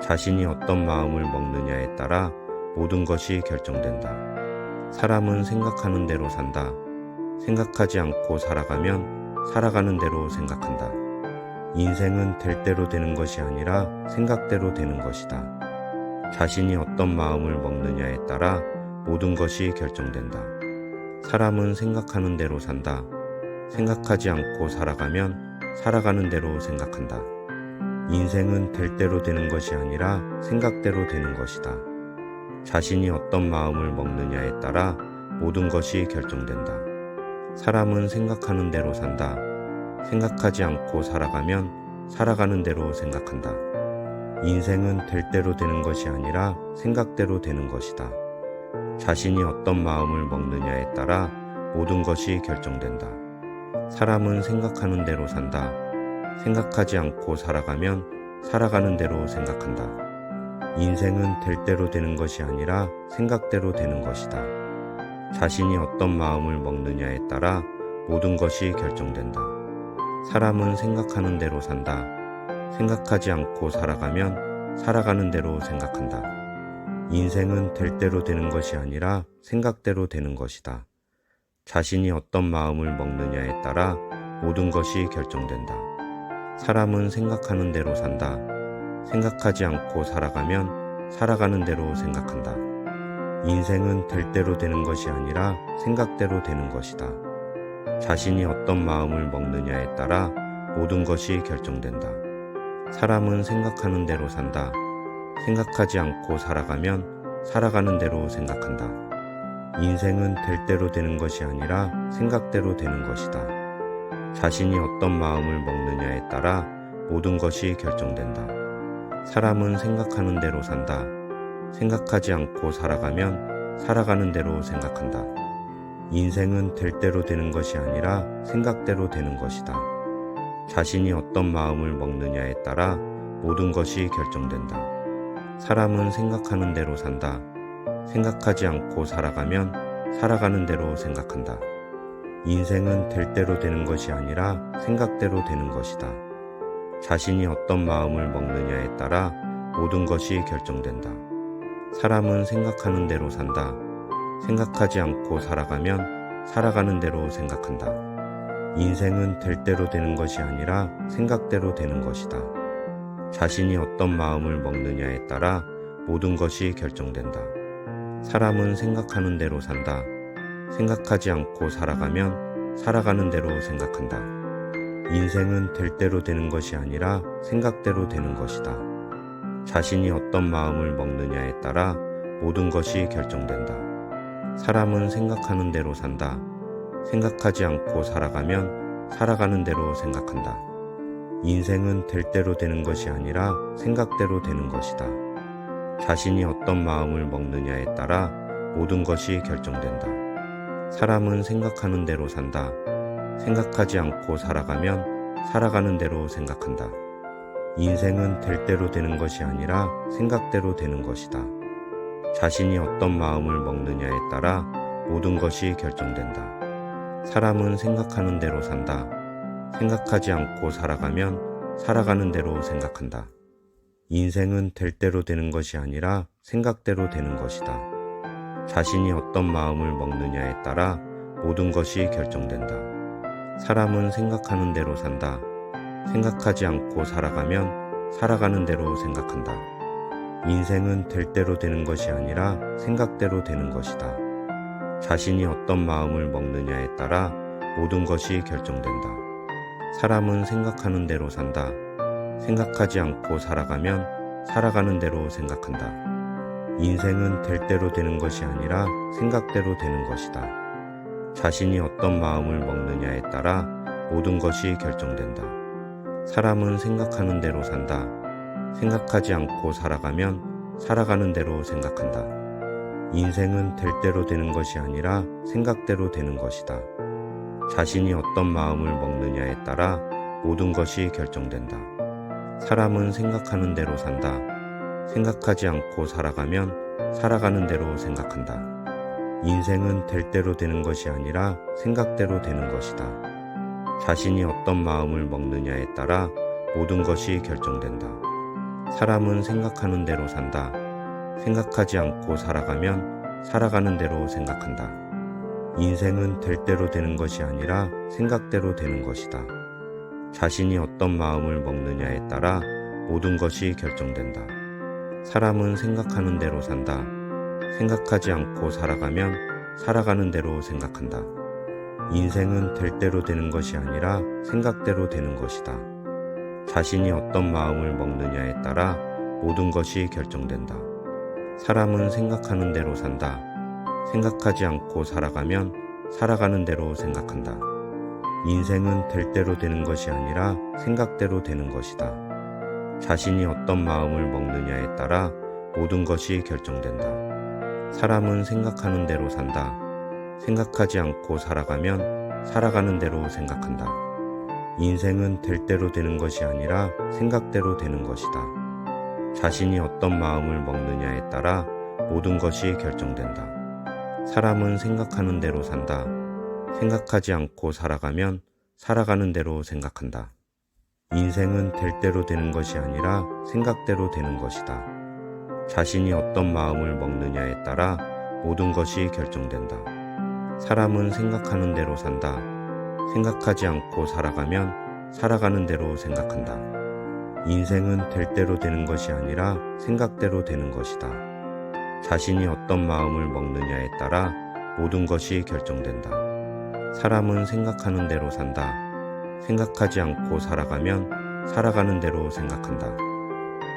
자신이 어떤 마음을 먹느냐에 따라 모든 것이 결정된다. 사람은 생각하는 대로 산다. 생각하지 않고 살아가면 살아가는 대로 생각한다. 인생은 될 대로 되는 것이 아니라 생각대로 되는 것이다. 자신이 어떤 마음을 먹느냐에 따라 모든 것이 결정된다. 사람은 생각하는 대로 산다. 생각하지 않고 살아가면 살아가는 대로 생각한다. 인생은 될 대로 되는 것이 아니라 생각대로 되는 것이다. 자신이 어떤 마음을 먹느냐에 따라 모든 것이 결정된다. 사람은 생각하는 대로 산다. 생각하지 않고 살아가면 살아가는 대로 생각한다. 인생은 될 대로 되는 것이 아니라 생각대로 되는 것이다. 자신이 어떤 마음을 먹느냐에 따라 모든 것이 결정된다. 사람은 생각하는 대로 산다. 생각하지 않고 살아가면 살아가는 대로 생각한다. 인생은 될 대로 되는 것이 아니라 생각대로 되는 것이다. 자신이 어떤 마음을 먹느냐에 따라 모든 것이 결정된다. 사람은 생각하는 대로 산다. 생각하지 않고 살아가면 살아가는 대로 생각한다. 인생은 될 대로 되는 것이 아니라 생각대로 되는 것이다. 자신이 어떤 마음을 먹느냐에 따라 모든 것이 결정된다. 사람은 생각하는 대로 산다. 생각하지 않고 살아가면 살아가는 대로 생각한다. 인생은 될 대로 되는 것이 아니라 생각대로 되는 것이다. 자신이 어떤 마음을 먹느냐에 따라 모든 것이 결정된다. 사람은 생각하는 대로 산다. 생각하지 않고 살아가면 살아가는 대로 생각한다. 인생은 될 대로 되는 것이 아니라 생각대로 되는 것이다. 자신이 어떤 마음을 먹느냐에 따라 모든 것이 결정된다. 사람은 생각하는 대로 산다. 생각하지 않고 살아가면 살아가는 대로 생각한다. 인생은 될 대로 되는 것이 아니라 생각대로 되는 것이다. 자신이 어떤 마음을 먹느냐에 따라 모든 것이 결정된다. 사람은 생각하는 대로 산다. 생각하지 않고 살아가면 살아가는 대로 생각한다. 인생은 될 대로 되는 것이 아니라 생각대로 되는 것이다. 자신이 어떤 마음을 먹느냐에 따라 모든 것이 결정된다. 사람은 생각하는 대로 산다. 생각하지 않고 살아가면 살아가는 대로 생각한다. 인생은 될 대로 되는 것이 아니라 생각대로 되는 것이다. 자신이 어떤 마음을 먹느냐에 따라 모든 것이 결정된다. 사람은 생각하는 대로 산다. 생각하지 않고 살아가면 살아가는 대로 생각한다. 인생은 될 대로 되는 것이 아니라 생각대로 되는 것이다. 자신이 어떤 마음을 먹느냐에 따라 모든 것이 결정된다. 사람은 생각하는 대로 산다. 생각하지 않고 살아가면 살아가는 대로 생각한다. 인생은 될 대로 되는 것이 아니라 생각대로 되는 것이다. 자신이 어떤 마음을 먹느냐에 따라 모든 것이 결정된다. 사람은 생각하는 대로 산다. 생각하지 않고 살아가면 살아가는 대로 생각한다. 인생은 될 대로 되는 것이 아니라 생각대로 되는 것이다. 자신이 어떤 마음을 먹느냐에 따라 모든 것이 결정된다. 사람은 생각하는 대로 산다. 생각하지 않고 살아가면 살아가는 대로 생각한다. 인생은 될 대로 되는 것이 아니라 생각대로 되는 것이다. 자신이 어떤 마음을 먹느냐에 따라 모든 것이 결정된다. 사람은 생각하는 대로 산다. 생각하지 않고 살아가면 살아가는 대로 생각한다. 인생은 될 대로 되는 것이 아니라 생각대로 되는 것이다. 자신이 어떤 마음을 먹느냐에 따라 모든 것이 결정된다. 사람은 생각하는 대로 산다. 생각하지 않고 살아가면 살아가는 대로 생각한다. 인생은 될 대로 되는 것이 아니라 생각대로 되는 것이다. 자신이 어떤 마음을 먹느냐에 따라 모든 것이 결정된다. 사람은 생각하는 대로 산다. 생각하지 않고 살아가면 살아가는 대로 생각한다. 인생은 될 대로 되는 것이 아니라 생각대로 되는 것이다. 자신이 어떤 마음을 먹느냐에 따라 모든 것이 결정된다. 사람은 생각하는 대로 산다. 생각하지 않고 살아가면 살아가는 대로 생각한다. 인생은 될 대로 되는 것이 아니라 생각대로 되는 것이다. 자신이 어떤 마음을 먹느냐에 따라 모든 것이 결정된다. 사람은 생각하는 대로 산다. 생각하지 않고 살아가면 살아가는 대로 생각한다. 인생은 될 대로 되는 것이 아니라 생각대로 되는 것이다. 자신이 어떤 마음을 먹느냐에 따라 모든 것이 결정된다. 사람은 생각하는 대로 산다. 생각하지 않고 살아가면 살아가는 대로 생각한다. 인생은 될 대로 되는 것이 아니라 생각대로 되는 것이다. 자신이 어떤 마음을 먹느냐에 따라 모든 것이 결정된다. 사람은 생각하는 대로 산다. 생각하지 않고 살아가면 살아가는 대로 생각한다. 인생은 될 대로 되는 것이 아니라 생각대로 되는 것이다. 자신이 어떤 마음을 먹느냐에 따라 모든 것이 결정된다. 사람은 생각하는 대로 산다. 생각하지 않고 살아가면 살아가는 대로 생각한다. 인생은 될 대로 되는 것이 아니라 생각대로 되는 것이다. 자신이 어떤 마음을 먹느냐에 따라 모든 것이 결정된다. 사람은 생각하는 대로 산다. 생각하지 않고 살아가면 살아가는 대로 생각한다. 인생은 될 대로 되는 것이 아니라 생각대로 되는 것이다. 자신이 어떤 마음을 먹느냐에 따라 모든 것이 결정된다. 사람은 생각하는 대로 산다. 생각하지 않고 살아가면 살아가는 대로 생각한다. 인생은 될 대로 되는 것이 아니라 생각대로 되는 것이다. 자신이 어떤 마음을 먹느냐에 따라 모든 것이 결정된다. 사람은 생각하는 대로 산다. 생각하지 않고 살아가면 살아가는 대로 생각한다.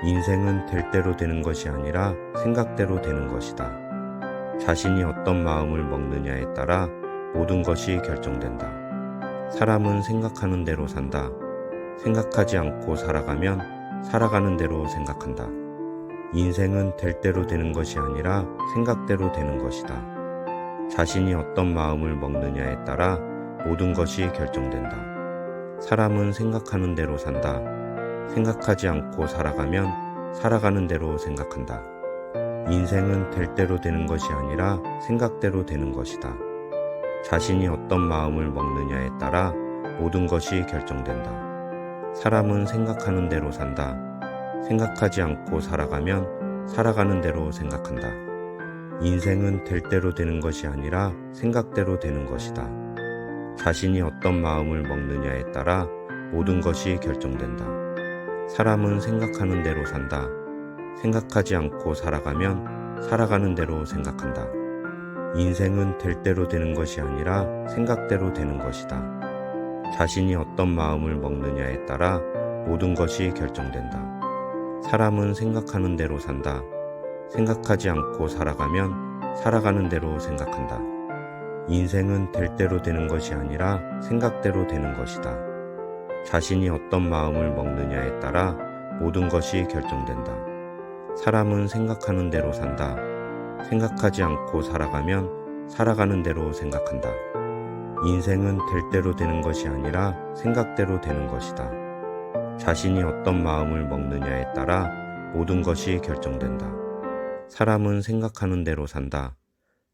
인생은 될 대로 되는 것이 아니라 생각대로 되는 것이다. 자신이 어떤 마음을 먹느냐에 따라 모든 것이 결정된다. 사람은 생각하는 대로 산다. 생각하지 않고 살아가면 살아가는 대로 생각한다. 인생은 될 대로 되는 것이 아니라 생각대로 되는 것이다. 자신이 어떤 마음을 먹느냐에 따라 모든 것이 결정된다. 사람은 생각하는 대로 산다. 생각하지 않고 살아가면 살아가는 대로 생각한다. 인생은 될 대로 되는 것이 아니라 생각대로 되는 것이다. 자신이 어떤 마음을 먹느냐에 따라 모든 것이 결정된다. 사람은 생각하는 대로 산다. 생각하지 않고 살아가면 살아가는 대로 생각한다. 인생은 될 대로 되는 것이 아니라 생각대로 되는 것이다. 자신이 어떤 마음을 먹느냐에 따라 모든 것이 결정된다. 사람은 생각하는 대로 산다. 생각하지 않고 살아가면 살아가는 대로 생각한다. 인생은 될 대로 되는 것이 아니라 생각대로 되는 것이다. 자신이 어떤 마음을 먹느냐에 따라 모든 것이 결정된다. 사람은 생각하는 대로 산다. 생각하지 않고 살아가면 살아가는 대로 생각한다. 인생은 될 대로 되는 것이 아니라 생각대로 되는 것이다. 자신이 어떤 마음을 먹느냐에 따라 모든 것이 결정된다. 사람은 생각하는 대로 산다. 생각하지 않고 살아가면 살아가는 대로 생각한다. 인생은 될 대로 되는 것이 아니라 생각대로 되는 것이다. 자신이 어떤 마음을 먹느냐에 따라 모든 것이 결정된다. 사람은 생각하는 대로 산다.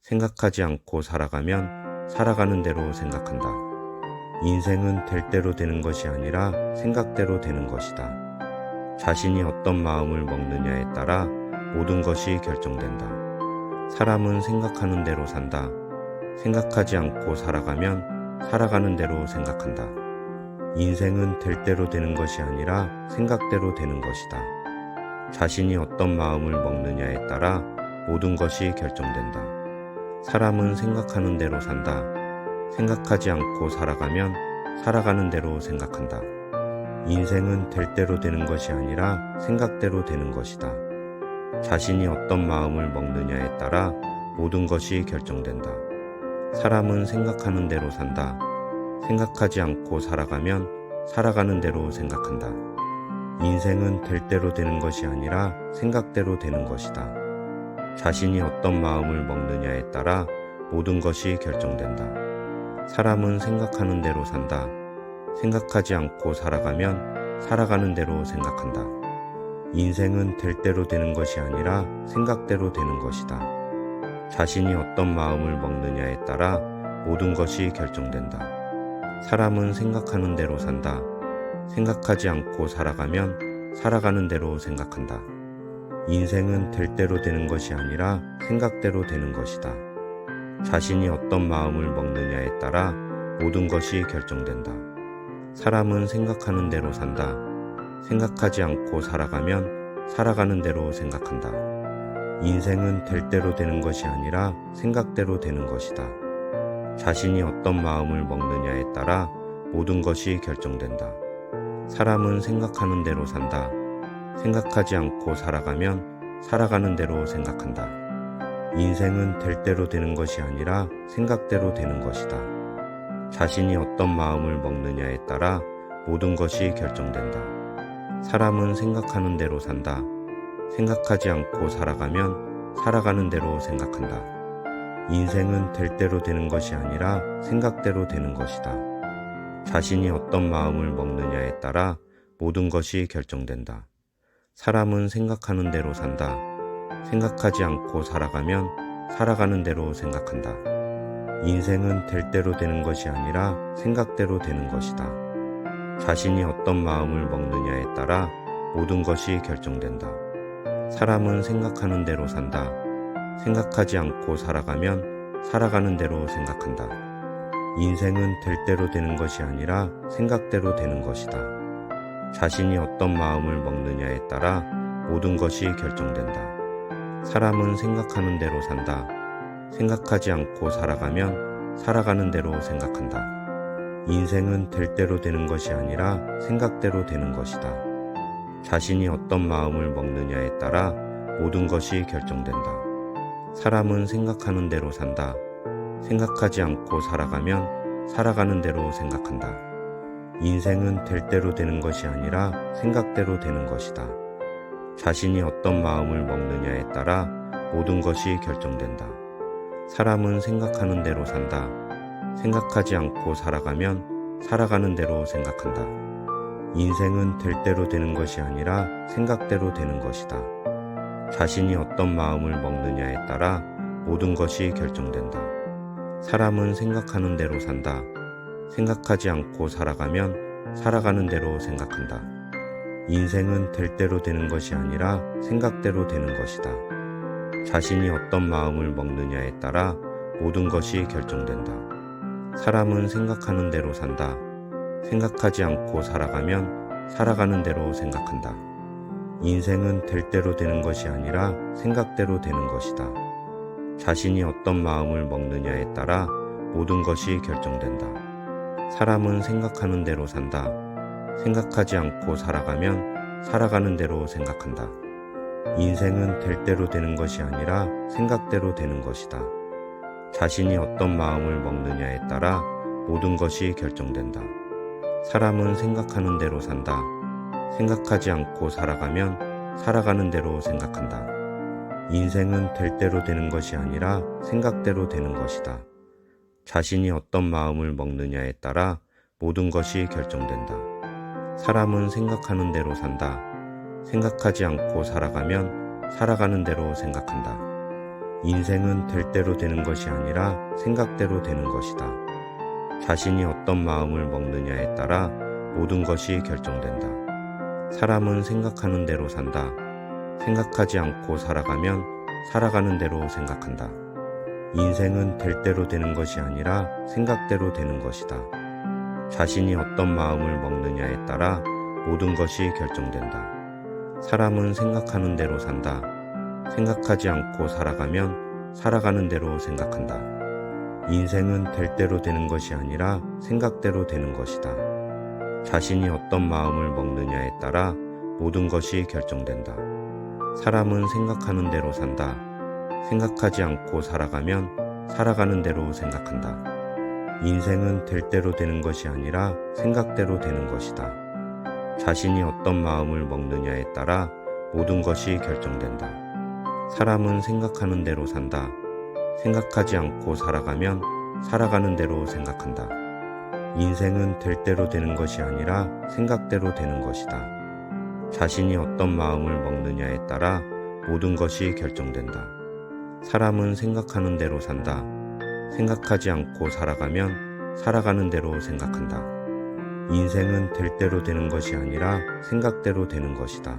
생각하지 않고 살아가면 살아가는 대로 생각한다. 인생은 될 대로 되는 것이 아니라 생각대로 되는 것이다. 자신이 어떤 마음을 먹느냐에 따라 모든 것이 결정된다. 사람은 생각하는 대로 산다. 생각하지 않고 살아가면 살아가는 대로 생각한다. 인생은 될 대로 되는 것이 아니라 생각대로 되는 것이다. 자신이 어떤 마음을 먹느냐에 따라 모든 것이 결정된다. 사람은 생각하는 대로 산다. 생각하지 않고 살아가면 살아가는 대로 생각한다. 인생은 될 대로 되는 것이 아니라 생각대로 되는 것이다. 자신이 어떤 마음을 먹느냐에 따라 모든 것이 결정된다. 사람은 생각하는 대로 산다. 생각하지 않고 살아가면 살아가는 대로 생각한다. 인생은 될 대로 되는 것이 아니라 생각대로 되는 것이다. 자신이 어떤 마음을 먹느냐에 따라 모든 것이 결정된다. 사람은 생각하는 대로 산다. 생각하지 않고 살아가면 살아가는 대로 생각한다. 인생은 될 대로 되는 것이 아니라 생각대로 되는 것이다. 자신이 어떤 마음을 먹느냐에 따라 모든 것이 결정된다. 사람은 생각하는 대로 산다. 생각하지 않고 살아가면 살아가는 대로 생각한다. 인생은 될 대로 되는 것이 아니라 생각대로 되는 것이다. 자신이 어떤 마음을 먹느냐에 따라 모든 것이 결정된다. 사람은 생각하는 대로 산다. 생각하지 않고 살아가면 살아가는 대로 생각한다. 인생은 될 대로 되는 것이 아니라 생각대로 되는 것이다. 자신이 어떤 마음을 먹느냐에 따라 모든 것이 결정된다. 사람은 생각하는 대로 산다. 생각하지 않고 살아가면 살아가는 대로 생각한다. 인생은 될 대로 되는 것이 아니라 생각대로 되는 것이다. 자신이 어떤 마음을 먹느냐에 따라 모든 것이 결정된다. 사람은 생각하는 대로 산다. 생각하지 않고 살아가면 살아가는 대로 생각한다. 인생은 될 대로 되는 것이 아니라 생각대로 되는 것이다. 자신이 어떤 마음을 먹느냐에 따라 모든 것이 결정된다. 사람은 생각하는 대로 산다. 생각하지 않고 살아가면 살아가는 대로 생각한다. 인생은 될 대로 되는 것이 아니라 생각대로 되는 것이다. 자신이 어떤 마음을 먹느냐에 따라 모든 것이 결정된다. 사람은 생각하는 대로 산다. 생각하지 않고 살아가면 살아가는 대로 생각한다. 인생은 될 대로 되는 것이 아니라 생각대로 되는 것이다. 자신이 어떤 마음을 먹느냐에 따라 모든 것이 결정된다. 사람은 생각하는 대로 산다. 생각하지 않고 살아가면 살아가는 대로 생각한다. 인생은 될 대로 되는 것이 아니라 생각대로 되는 것이다. 자신이 어떤 마음을 먹느냐에 따라 모든 것이 결정된다. 사람은 생각하는 대로 산다. 생각하지 않고 살아가면 살아가는 대로 생각한다. 인생은 될 대로 되는 것이 아니라 생각대로 되는 것이다. 자신이 어떤 마음을 먹느냐에 따라 모든 것이 결정된다. 사람은 생각하는 대로 산다. 생각하지 않고 살아가면 살아가는 대로 생각한다. 인생은 될 대로 되는 것이 아니라 생각대로 되는 것이다. 자신이 어떤 마음을 먹느냐에 따라 모든 것이 결정된다. 사람은 생각하는 대로 산다. 생각하지 않고 살아가면 살아가는 대로 생각한다. 인생은 될 대로 되는 것이 아니라 생각대로 되는 것이다. 자신이 어떤 마음을 먹느냐에 따라 모든 것이 결정된다. 사람은 생각하는 대로 산다. 생각하지 않고 살아가면 살아가는 대로 생각한다. 인생은 될 대로 되는 것이 아니라 생각대로 되는 것이다. 자신이 어떤 마음을 먹느냐에 따라 모든 것이 결정된다. 사람은 생각하는 대로 산다. 생각하지 않고 살아가면 살아가는 대로 생각한다. 인생은 될 대로 되는 것이 아니라 생각대로 되는 것이다. 자신이 어떤 마음을 먹느냐에 따라 모든 것이 결정된다. 사람은 생각하는 대로 산다. 생각하지 않고 살아가면 살아가는 대로 생각한다. 인생은 될 대로 되는 것이 아니라 생각대로 되는 것이다. 자신이 어떤 마음을 먹느냐에 따라 모든 것이 결정된다. 사람은 생각하는 대로 산다. 생각하지 않고 살아가면 살아가는 대로 생각한다. 인생은 될 대로 되는 것이 아니라 생각대로 되는 것이다. 자신이 어떤 마음을 먹느냐에 따라 모든 것이 결정된다. 사람은 생각하는 대로 산다. 생각하지 않고 살아가면 살아가는 대로 생각한다. 인생은 될 대로 되는 것이 아니라 생각대로 되는 것이다. 자신이 어떤 마음을 먹느냐에 따라 모든 것이 결정된다. 사람은 생각하는 대로 산다. 생각하지 않고 살아가면 살아가는 대로 생각한다. 인생은 될 대로 되는 것이 아니라 생각대로 되는 것이다. 자신이 어떤 마음을 먹느냐에 따라 모든 것이 결정된다. 사람은 생각하는 대로 산다. 생각하지 않고 살아가면 살아가는 대로 생각한다. 인생은 될 대로 되는 것이 아니라 생각대로 되는 것이다. 자신이 어떤 마음을 먹느냐에 따라 모든 것이 결정된다. 사람은 생각하는 대로 산다. 생각하지 않고 살아가면 살아가는 대로 생각한다. 인생은 될 대로 되는 것이 아니라 생각대로 되는 것이다. 자신이 어떤 마음을 먹느냐에 따라 모든 것이 결정된다. 사람은 생각하는 대로 산다. 생각하지 않고 살아가면 살아가는 대로 생각한다. 인생은 될 대로 되는 것이 아니라 생각대로 되는 것이다.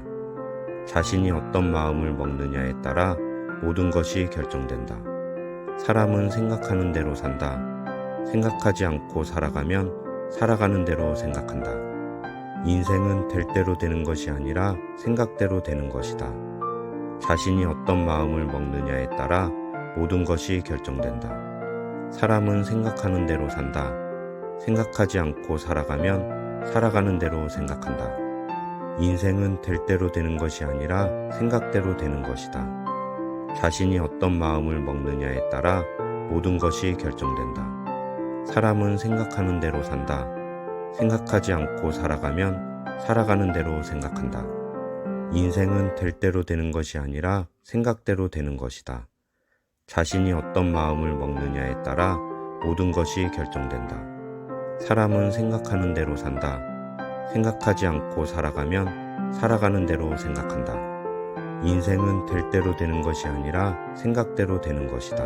자신이 어떤 마음을 먹느냐에 따라 모든 것이 결정된다. 사람은 생각하는 대로 산다. 생각하지 않고 살아가면 살아가는 대로 생각한다. 인생은 될 대로 되는 것이 아니라 생각대로 되는 것이다. 자신이 어떤 마음을 먹느냐에 따라 모든 것이 결정된다. 사람은 생각하는 대로 산다. 생각하지 않고 살아가면 살아가는 대로 생각한다. 인생은 될 대로 되는 것이 아니라 생각대로 되는 것이다. 자신이 어떤 마음을 먹느냐에 따라 모든 것이 결정된다. 사람은 생각하는 대로 산다. 생각하지 않고 살아가면 살아가는 대로 생각한다. 인생은 될 대로 되는 것이 아니라 생각대로 되는 것이다. 자신이 어떤 마음을 먹느냐에 따라 모든 것이 결정된다. 사람은 생각하는 대로 산다. 생각하지 않고 살아가면 살아가는 대로 생각한다. 인생은 될 대로 되는 것이 아니라 생각대로 되는 것이다.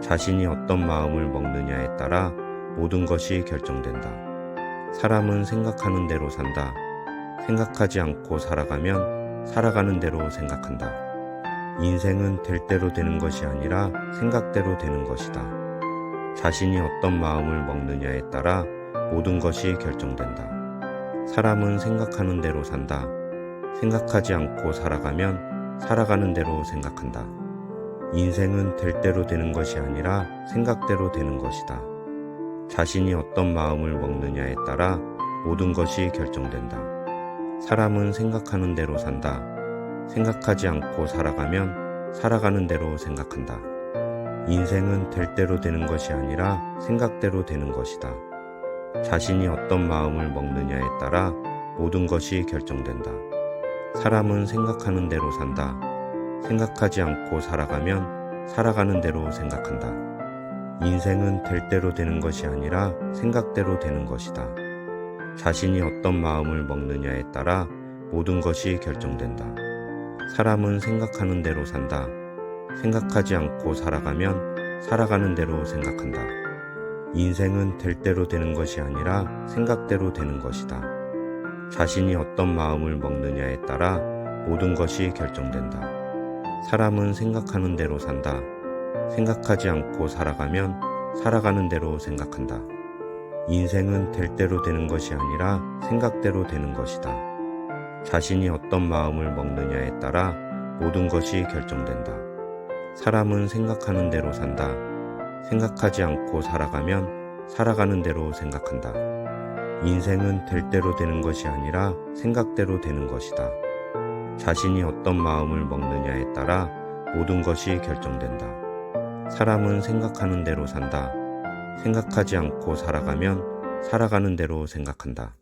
자신이 어떤 마음을 먹느냐에 따라 모든 것이 결정된다. 사람은 생각하는 대로 산다. 생각하지 않고 살아가면 살아가는 대로 생각한다. 인생은 될 대로 되는 것이 아니라 생각대로 되는 것이다. 자신이 어떤 마음을 먹느냐에 따라 모든 것이 결정된다. 사람은 생각하는 대로 산다. 생각하지 않고 살아가면 살아가는 대로 생각한다. 인생은 될 대로 되는 것이 아니라 생각대로 되는 것이다. 자신이 어떤 마음을 먹느냐에 따라 모든 것이 결정된다. 사람은 생각하는 대로 산다. 생각하지 않고 살아가면 살아가는 대로 생각한다. 인생은 될 대로 되는 것이 아니라 생각대로 되는 것이다. 자신이 어떤 마음을 먹느냐에 따라 모든 것이 결정된다. 사람은 생각하는 대로 산다. 생각하지 않고 살아가면 살아가는 대로 생각한다. 인생은 될 대로 되는 것이 아니라 생각대로 되는 것이다. 자신이 어떤 마음을 먹느냐에 따라 모든 것이 결정된다. 사람은 생각하는 대로 산다. 생각하지 않고 살아가면 살아가는 대로 생각한다. 인생은 될 대로 되는 것이 아니라 생각대로 되는 것이다. 자신이 어떤 마음을 먹느냐에 따라 모든 것이 결정된다. 사람은 생각하는 대로 산다. 생각하지 않고 살아가면 살아가는 대로 생각한다. 인생은 될 대로 되는 것이 아니라 생각대로 되는 것이다. 자신이 어떤 마음을 먹느냐에 따라 모든 것이 결정된다. 사람은 생각하는 대로 산다. 생각하지 않고 살아가면 살아가는 대로 생각한다. 인생은 될 대로 되는 것이 아니라 생각대로 되는 것이다. 자신이 어떤 마음을 먹느냐에 따라 모든 것이 결정된다. 사람은 생각하는 대로 산다. 생각하지 않고 살아가면 살아가는 대로 생각한다.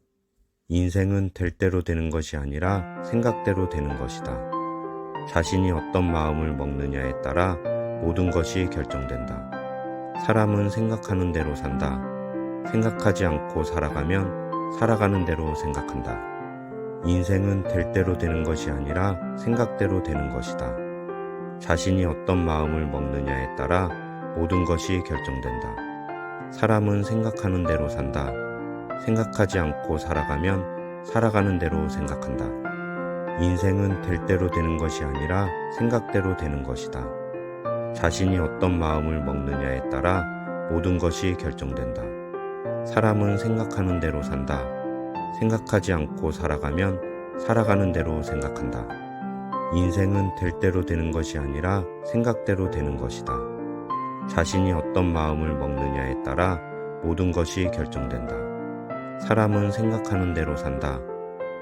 인생은 될 대로 되는 것이 아니라 생각대로 되는 것이다. 자신이 어떤 마음을 먹느냐에 따라 모든 것이 결정된다. 사람은 생각하는 대로 산다. 생각하지 않고 살아가면 살아가는 대로 생각한다. 인생은 될 대로 되는 것이 아니라 생각대로 되는 것이다. 자신이 어떤 마음을 먹느냐에 따라 모든 것이 결정된다. 사람은 생각하는 대로 산다. 생각하지 않고 살아가면 살아가는 대로 생각한다. 인생은 될 대로 되는 것이 아니라 생각대로 되는 것이다. 자신이 어떤 마음을 먹느냐에 따라 모든 것이 결정된다. 사람은 생각하는 대로 산다. 생각하지 않고 살아가면 살아가는 대로 생각한다. 인생은 될 대로 되는 것이 아니라 생각대로 되는 것이다. 자신이 어떤 마음을 먹느냐에 따라 모든 것이 결정된다. 사람은 생각하는 대로 산다.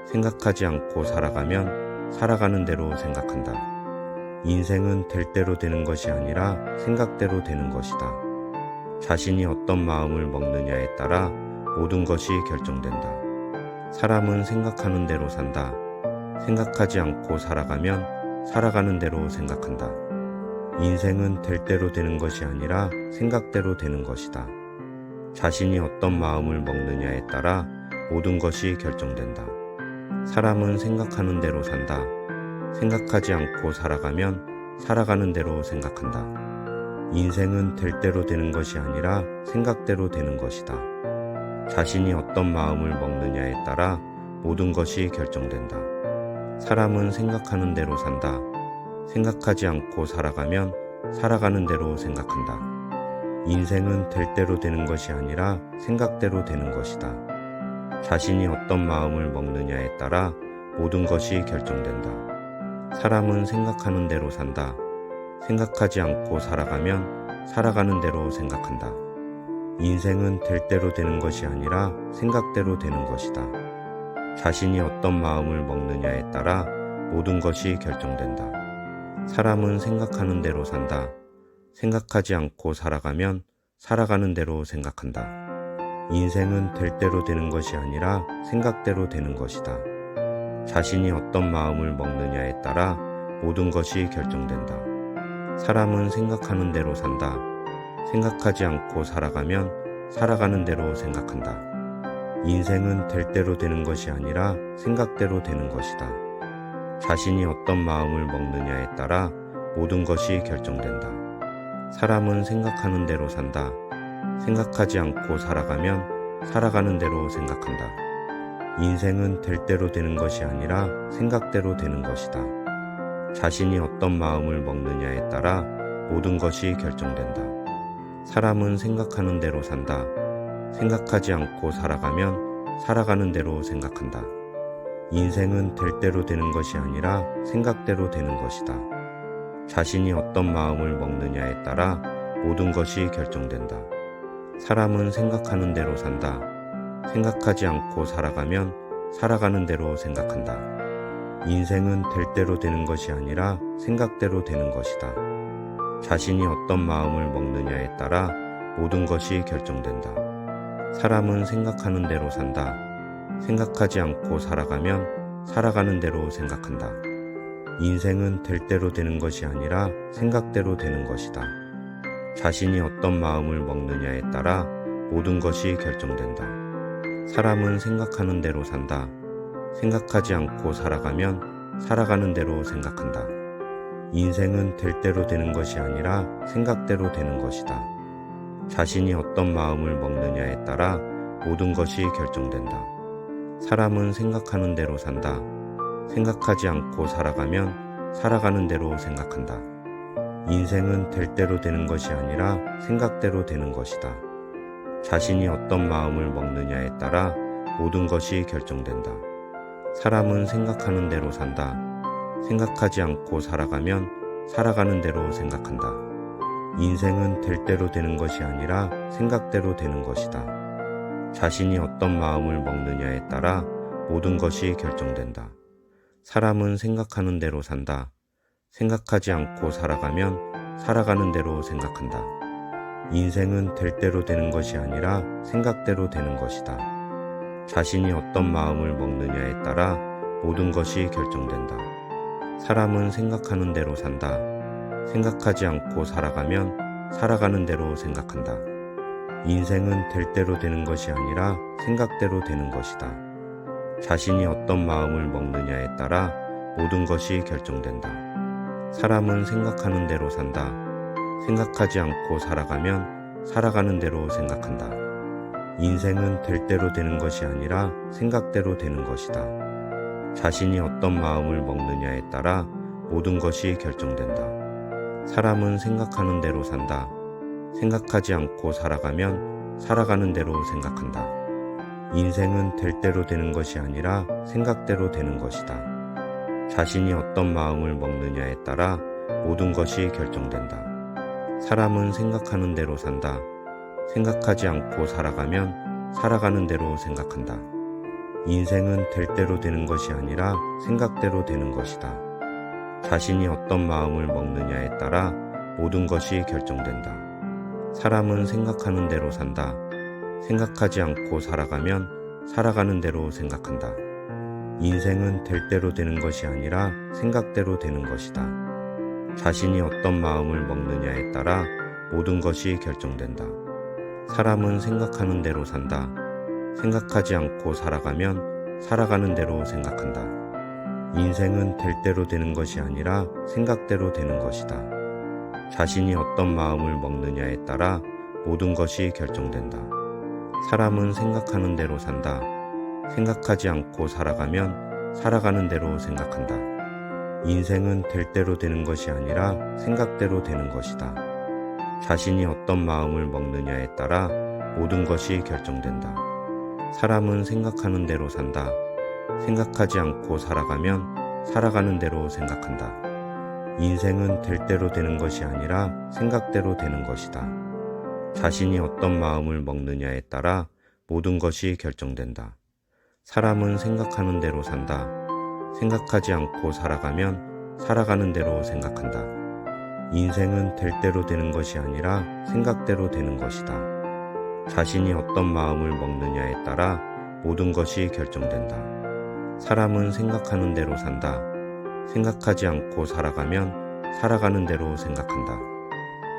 생각하지 않고 살아가면 살아가는 대로 생각한다. 인생은 될 대로 되는 것이 아니라 생각대로 되는 것이다. 자신이 어떤 마음을 먹느냐에 따라 모든 것이 결정된다. 사람은 생각하는 대로 산다. 생각하지 않고 살아가면 살아가는 대로 생각한다. 인생은 될 대로 되는 것이 아니라 생각대로 되는 것이다. 자신이 어떤 마음을 먹느냐에 따라 모든 것이 결정된다. 사람은 생각하는 대로 산다. 생각하지 않고 살아가면 살아가는 대로 생각한다. 인생은 될 대로 되는 것이 아니라 생각대로 되는 것이다. 자신이 어떤 마음을 먹느냐에 따라 모든 것이 결정된다. 사람은 생각하는 대로 산다. 생각하지 않고 살아가면 살아가는 대로 생각한다. 인생은 될 대로 되는 것이 아니라 생각대로 되는 것이다. 자신이 어떤 마음을 먹느냐에 따라 모든 것이 결정된다. 사람은 생각하는 대로 산다. 생각하지 않고 살아가면 살아가는 대로 생각한다. 인생은 될 대로 되는 것이 아니라 생각대로 되는 것이다. 자신이 어떤 마음을 먹느냐에 따라 모든 것이 결정된다. 사람은 생각하는 대로 산다. 생각하지 않고 살아가면 살아가는 대로 생각한다. 인생은 될 대로 되는 것이 아니라 생각대로 되는 것이다. 자신이 어떤 마음을 먹느냐에 따라 모든 것이 결정된다. 사람은 생각하는 대로 산다. 생각하지 않고 살아가면 살아가는 대로 생각한다. 인생은 될 대로 되는 것이 아니라 생각대로 되는 것이다. 자신이 어떤 마음을 먹느냐에 따라 모든 것이 결정된다. 사람은 생각하는 대로 산다. 생각하지 않고 살아가면 살아가는 대로 생각한다. 인생은 될 대로 되는 것이 아니라 생각대로 되는 것이다. 자신이 어떤 마음을 먹느냐에 따라 모든 것이 결정된다. 사람은 생각하는 대로 산다. 생각하지 않고 살아가면 살아가는 대로 생각한다. 인생은 될 대로 되는 것이 아니라 생각대로 되는 것이다. 자신이 어떤 마음을 먹느냐에 따라 모든 것이 결정된다. 사람은 생각하는 대로 산다. 생각하지 않고 살아가면 살아가는 대로 생각한다. 인생은 될 대로 되는 것이 아니라 생각대로 되는 것이다. 자신이 어떤 마음을 먹느냐에 따라 모든 것이 결정된다. 사람은 생각하는 대로 산다. 생각하지 않고 살아가면 살아가는 대로 생각한다. 인생은 될 대로 되는 것이 아니라 생각대로 되는 것이다. 자신이 어떤 마음을 먹느냐에 따라 모든 것이 결정된다. 사람은 생각하는 대로 산다. 생각하지 않고 살아가면 살아가는 대로 생각한다. 인생은 될 대로 되는 것이 아니라 생각대로 되는 것이다. 자신이 어떤 마음을 먹느냐에 따라 모든 것이 결정된다. 사람은 생각하는 대로 산다. 생각하지 않고 살아가면 살아가는 대로 생각한다. 인생은 될 대로 되는 것이 아니라 생각대로 되는 것이다. 자신이 어떤 마음을 먹느냐에 따라 모든 것이 결정된다. 사람은 생각하는 대로 산다. 생각하지 않고 살아가면 살아가는 대로 생각한다. 인생은 될 대로 되는 것이 아니라 생각대로 되는 것이다. 자신이 어떤 마음을 먹느냐에 따라 모든 것이 결정된다. 사람은 생각하는 대로 산다. 생각하지 않고 살아가면 살아가는 대로 생각한다. 인생은 될 대로 되는 것이 아니라 생각대로 되는 것이다. 자신이 어떤 마음을 먹느냐에 따라 모든 것이 결정된다. 사람은 생각하는 대로 산다. 생각하지 않고 살아가면 살아가는 대로 생각한다. 인생은 될 대로 되는 것이 아니라 생각대로 되는 것이다. 자신이 어떤 마음을 먹느냐에 따라 모든 것이 결정된다. 사람은 생각하는 대로 산다. 생각하지 않고 살아가면 살아가는 대로 생각한다. 인생은 될 대로 되는 것이 아니라 생각대로 되는 것이다. 자신이 어떤 마음을 먹느냐에 따라 모든 것이 결정된다. 사람은 생각하는 대로 산다. 생각하지 않고 살아가면 살아가는 대로 생각한다. 인생은 될 대로 되는 것이 아니라 생각대로 되는 것이다. 자신이 어떤 마음을 먹느냐에 따라 모든 것이 결정된다. 사람은 생각하는 대로 산다. 생각하지 않고 살아가면 살아가는 대로 생각한다. 인생은 될 대로 되는 것이 아니라 생각대로 되는 것이다. 자신이 어떤 마음을 먹느냐에 따라 모든 것이 결정된다. 사람은 생각하는 대로 산다. 생각하지 않고 살아가면 살아가는 대로 생각한다. 인생은 될 대로 되는 것이 아니라 생각대로 되는 것이다. 자신이 어떤 마음을 먹느냐에 따라 모든 것이 결정된다. 사람은 생각하는 대로 산다. 생각하지 않고 살아가면 살아가는 대로 생각한다. 인생은 될 대로 되는 것이 아니라 생각대로 되는 것이다. 자신이 어떤 마음을 먹느냐에 따라 모든 것이 결정된다. 사람은 생각하는 대로 산다. 생각하지 않고 살아가면 살아가는 대로 생각한다. 인생은 될 대로 되는 것이 아니라 생각대로 되는 것이다. 자신이 어떤 마음을 먹느냐에 따라 모든 것이 결정된다. 사람은 생각하는 대로 산다. 생각하지 않고 살아가면 살아가는 대로 생각한다. 인생은 될 대로 되는 것이 아니라 생각대로 되는 것이다. 자신이 어떤 마음을 먹느냐에 따라 모든 것이 결정된다. 사람은 생각하는 대로 산다. 생각하지 않고 살아가면 살아가는 대로 생각한다. 인생은 될 대로 되는 것이 아니라 생각대로 되는 것이다. 자신이 어떤 마음을 먹느냐에 따라 모든 것이 결정된다. 사람은 생각하는 대로 산다. 생각하지 않고 살아가면 살아가는 대로 생각한다.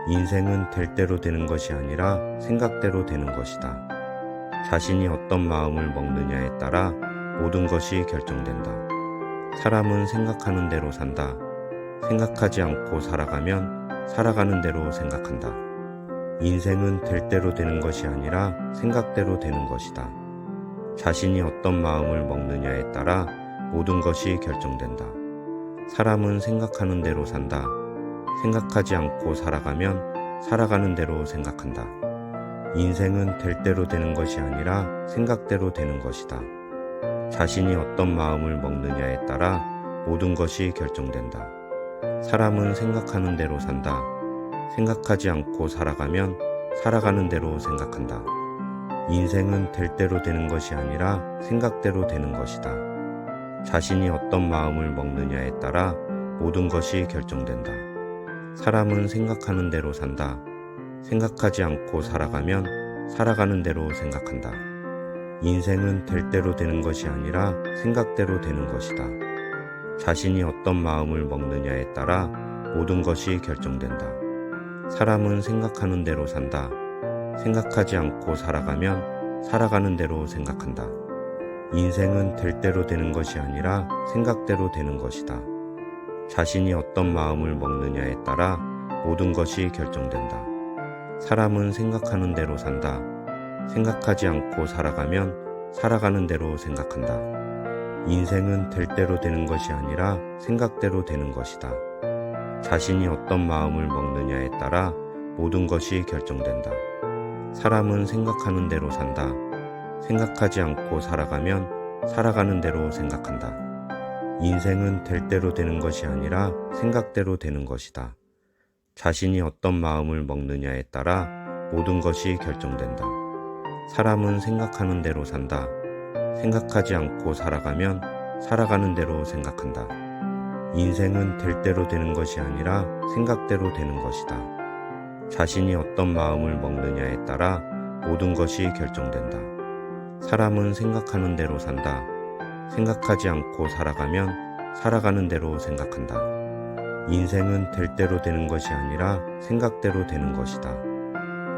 인생은 될 대로 되는 것이 아니라 생각대로 되는 것이다. 자신이 어떤 마음을 먹느냐에 따라 모든 것이 결정된다. 사람은 생각하는 대로 산다. 생각하지 않고 살아가면 살아가는 대로 생각한다. 인생은 될 대로 되는 것이 아니라 생각대로 되는 것이다. 자신이 어떤 마음을 먹느냐에 따라 모든 것이 결정된다. 사람은 생각하는 대로 산다. 생각하지 않고 살아가면 살아가는 대로 생각한다. 인생은 될 대로 되는 것이 아니라 생각대로 되는 것이다. 자신이 어떤 마음을 먹느냐에 따라 모든 것이 결정된다. 사람은 생각하는 대로 산다. 생각하지 않고 살아가면 살아가는 대로 생각한다. 인생은 될 대로 되는 것이 아니라 생각대로 되는 것이다. 자신이 어떤 마음을 먹느냐에 따라 모든 것이 결정된다. 사람은 생각하는 대로 산다. 생각하지 않고 살아가면 살아가는 대로 생각한다. 인생은 될 대로 되는 것이 아니라 생각대로 되는 것이다. 자신이 어떤 마음을 먹느냐에 따라 모든 것이 결정된다. 사람은 생각하는 대로 산다. 생각하지 않고 살아가면 살아가는 대로 생각한다. 인생은 될 대로 되는 것이 아니라 생각대로 되는 것이다. 자신이 어떤 마음을 먹느냐에 따라 모든 것이 결정된다. 사람은 생각하는 대로 산다. 생각하지 않고 살아가면 살아가는 대로 생각한다. 인생은 될 대로 되는 것이 아니라 생각대로 되는 것이다. 자신이 어떤 마음을 먹느냐에 따라 모든 것이 결정된다. 사람은 생각하는 대로 산다. 생각하지 않고 살아가면 살아가는 대로 생각한다. 인생은 될 대로 되는 것이 아니라 생각대로 되는 것이다. 자신이 어떤 마음을 먹느냐에 따라 모든 것이 결정된다. 사람은 생각하는 대로 산다. 생각하지 않고 살아가면 살아가는 대로 생각한다. 인생은 될 대로 되는 것이 아니라 생각대로 되는 것이다. 자신이 어떤 마음을 먹느냐에 따라 모든 것이 결정된다. 사람은 생각하는 대로 산다. 생각하지 않고 살아가면 살아가는 대로 생각한다. 인생은 될 대로 되는 것이 아니라 생각대로 되는 것이다.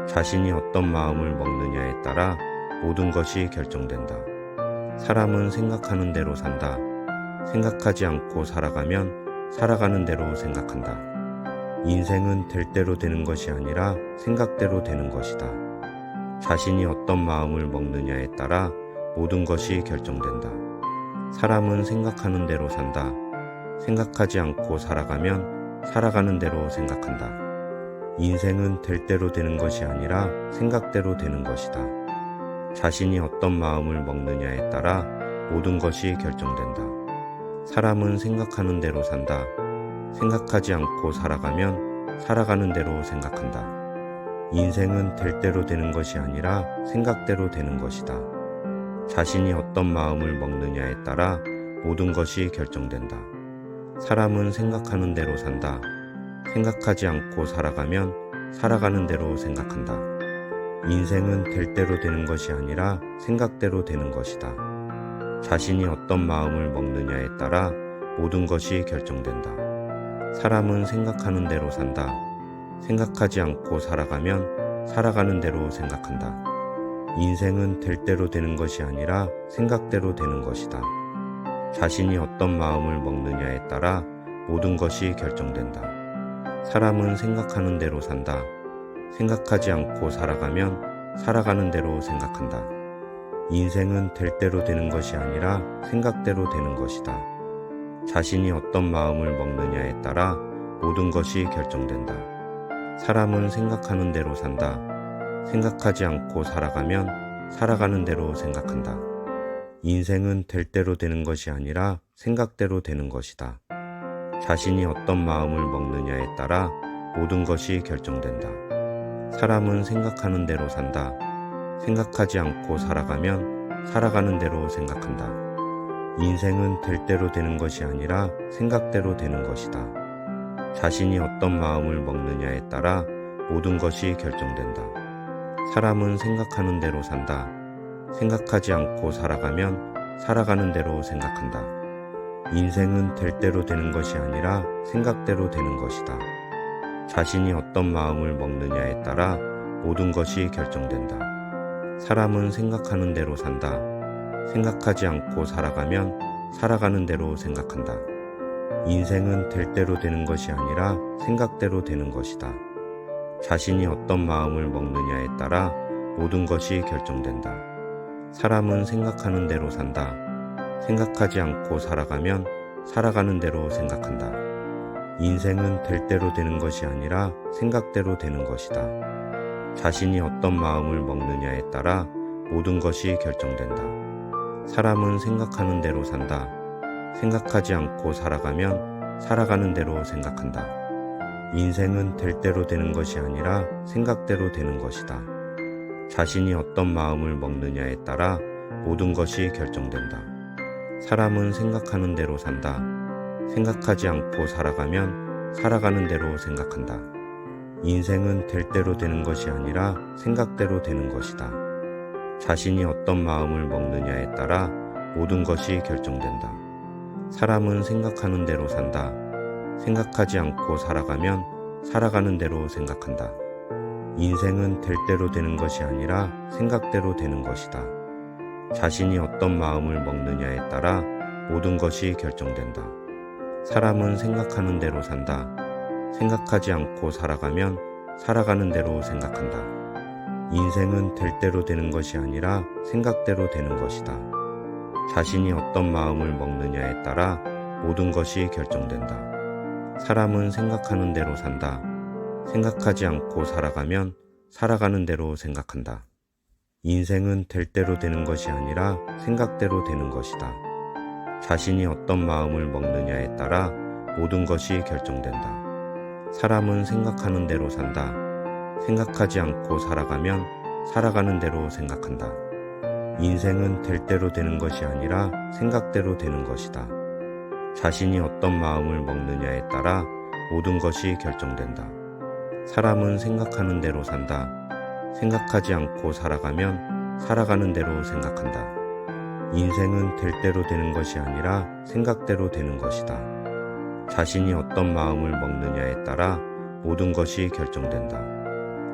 자신이 어떤 마음을 먹느냐에 따라 모든 것이 결정된다. 사람은 생각하는 대로 산다. 생각하지 않고 살아가면 살아가는 대로 생각한다. 인생은 될 대로 되는 것이 아니라 생각대로 되는 것이다. 자신이 어떤 마음을 먹느냐에 따라 모든 것이 결정된다. 사람은 생각하는 대로 산다. 생각하지 않고 살아가면 살아가는 대로 생각한다. 인생은 될 대로 되는 것이 아니라 생각대로 되는 것이다. 자신이 어떤 마음을 먹느냐에 따라 모든 것이 결정된다. 사람은 생각하는 대로 산다. 생각하지 않고 살아가면 살아가는 대로 생각한다. 인생은 될 대로 되는 것이 아니라 생각대로 되는 것이다. 자신이 어떤 마음을 먹느냐에 따라 모든 것이 결정된다. 사람은 생각하는 대로 산다. 생각하지 않고 살아가면 살아가는 대로 생각한다. 인생은 될 대로 되는 것이 아니라 생각대로 되는 것이다. 자신이 어떤 마음을 먹느냐에 따라 모든 것이 결정된다. 사람은 생각하는 대로 산다. 생각하지 않고 살아가면 살아가는 대로 생각한다. 인생은 될 대로 되는 것이 아니라 생각대로 되는 것이다. 자신이 어떤 마음을 먹느냐에 따라 모든 것이 결정된다. 사람은 생각하는 대로 산다. 생각하지 않고 살아가면 살아가는 대로 생각한다. 인생은 될 대로 되는 것이 아니라 생각대로 되는 것이다. 자신이 어떤 마음을 먹느냐에 따라 모든 것이 결정된다. 사람은 생각하는 대로 산다. 생각하지 않고 살아가면 살아가는 대로 생각한다. 인생은 될 대로 되는 것이 아니라 생각대로 되는 것이다. 자신이 어떤 마음을 먹느냐에 따라 모든 것이 결정된다. 사람은 생각하는 대로 산다. 생각하지 않고 살아가면 살아가는 대로 생각한다. 인생은 될 대로 되는 것이 아니라 생각대로 되는 것이다. 자신이 어떤 마음을 먹느냐에 따라 모든 것이 결정된다. 사람은 생각하는 대로 산다. 생각하지 않고 살아가면 살아가는 대로 생각한다. 인생은 될 대로 되는 것이 아니라 생각대로 되는 것이다. 자신이 어떤 마음을 먹느냐에 따라 모든 것이 결정된다. 사람은 생각하는 대로 산다. 생각하지 않고 살아가면 살아가는 대로 생각한다. 인생은 될 대로 되는 것이 아니라 생각대로 되는 것이다. 자신이 어떤 마음을 먹느냐에 따라 모든 것이 결정된다. 사람은 생각하는 대로 산다. 생각하지 않고 살아가면 살아가는 대로 생각한다. 인생은 될 대로 되는 것이 아니라 생각대로 되는 것이다. 자신이 어떤 마음을 먹느냐에 따라 모든 것이 결정된다. 사람은 생각하는 대로 산다. 생각하지 않고 살아가면 살아가는 대로 생각한다. 인생은 될 대로 되는 것이 아니라 생각대로 되는 것이다. 자신이 어떤 마음을 먹느냐에 따라 모든 것이 결정된다. 사람은 생각하는 대로 산다. 생각하지 않고 살아가면 살아가는 대로 생각한다. 인생은 될 대로 되는 것이 아니라 생각대로 되는 것이다. 자신이 어떤 마음을 먹느냐에 따라 모든 것이 결정된다. 사람은 생각하는 대로 산다. 생각하지 않고 살아가면 살아가는 대로 생각한다. 인생은 될 대로 되는 것이 아니라 생각대로 되는 것이다. 자신이 어떤 마음을 먹느냐에 따라 모든 것이 결정된다. 사람은 생각하는 대로 산다. 생각하지 않고 살아가면 살아가는 대로 생각한다. 인생은 될 대로 되는 것이 아니라 생각대로 되는 것이다. 자신이 어떤 마음을 먹느냐에 따라 모든 것이 결정된다. 사람은 생각하는 대로 산다. 생각하지 않고 살아가면 살아가는 대로 생각한다. 인생은 될 대로 되는 것이 아니라 생각대로 되는 것이다. 자신이 어떤 마음을 먹느냐에 따라 모든 것이 결정된다. 사람은 생각하는 대로 산다. 생각하지 않고 살아가면 살아가는 대로 생각한다. 인생은 될 대로 되는 것이 아니라 생각대로 되는 것이다. 자신이 어떤 마음을 먹느냐에 따라 모든 것이 결정된다. 사람은 생각하는 대로 산다. 생각하지 않고 살아가면 살아가는 대로 생각한다. 인생은 될 대로 되는 것이 아니라 생각대로 되는 것이다. 자신이 어떤 마음을 먹느냐에 따라 모든 것이 결정된다.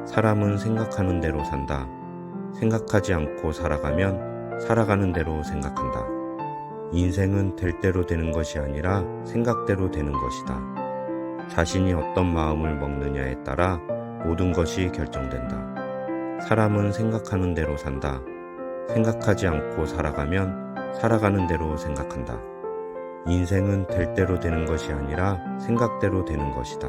사람은 생각하는 대로 산다. 생각하지 않고 살아가면 살아가는 대로 생각한다. 인생은 될 대로 되는 것이 아니라 생각대로 되는 것이다. 자신이 어떤 마음을 먹느냐에 따라 모든 것이 결정된다. 사람은 생각하는 대로 산다. 생각하지 않고 살아가면 살아가는 대로 생각한다. 인생은 될 대로 되는 것이 아니라 생각대로 되는 것이다.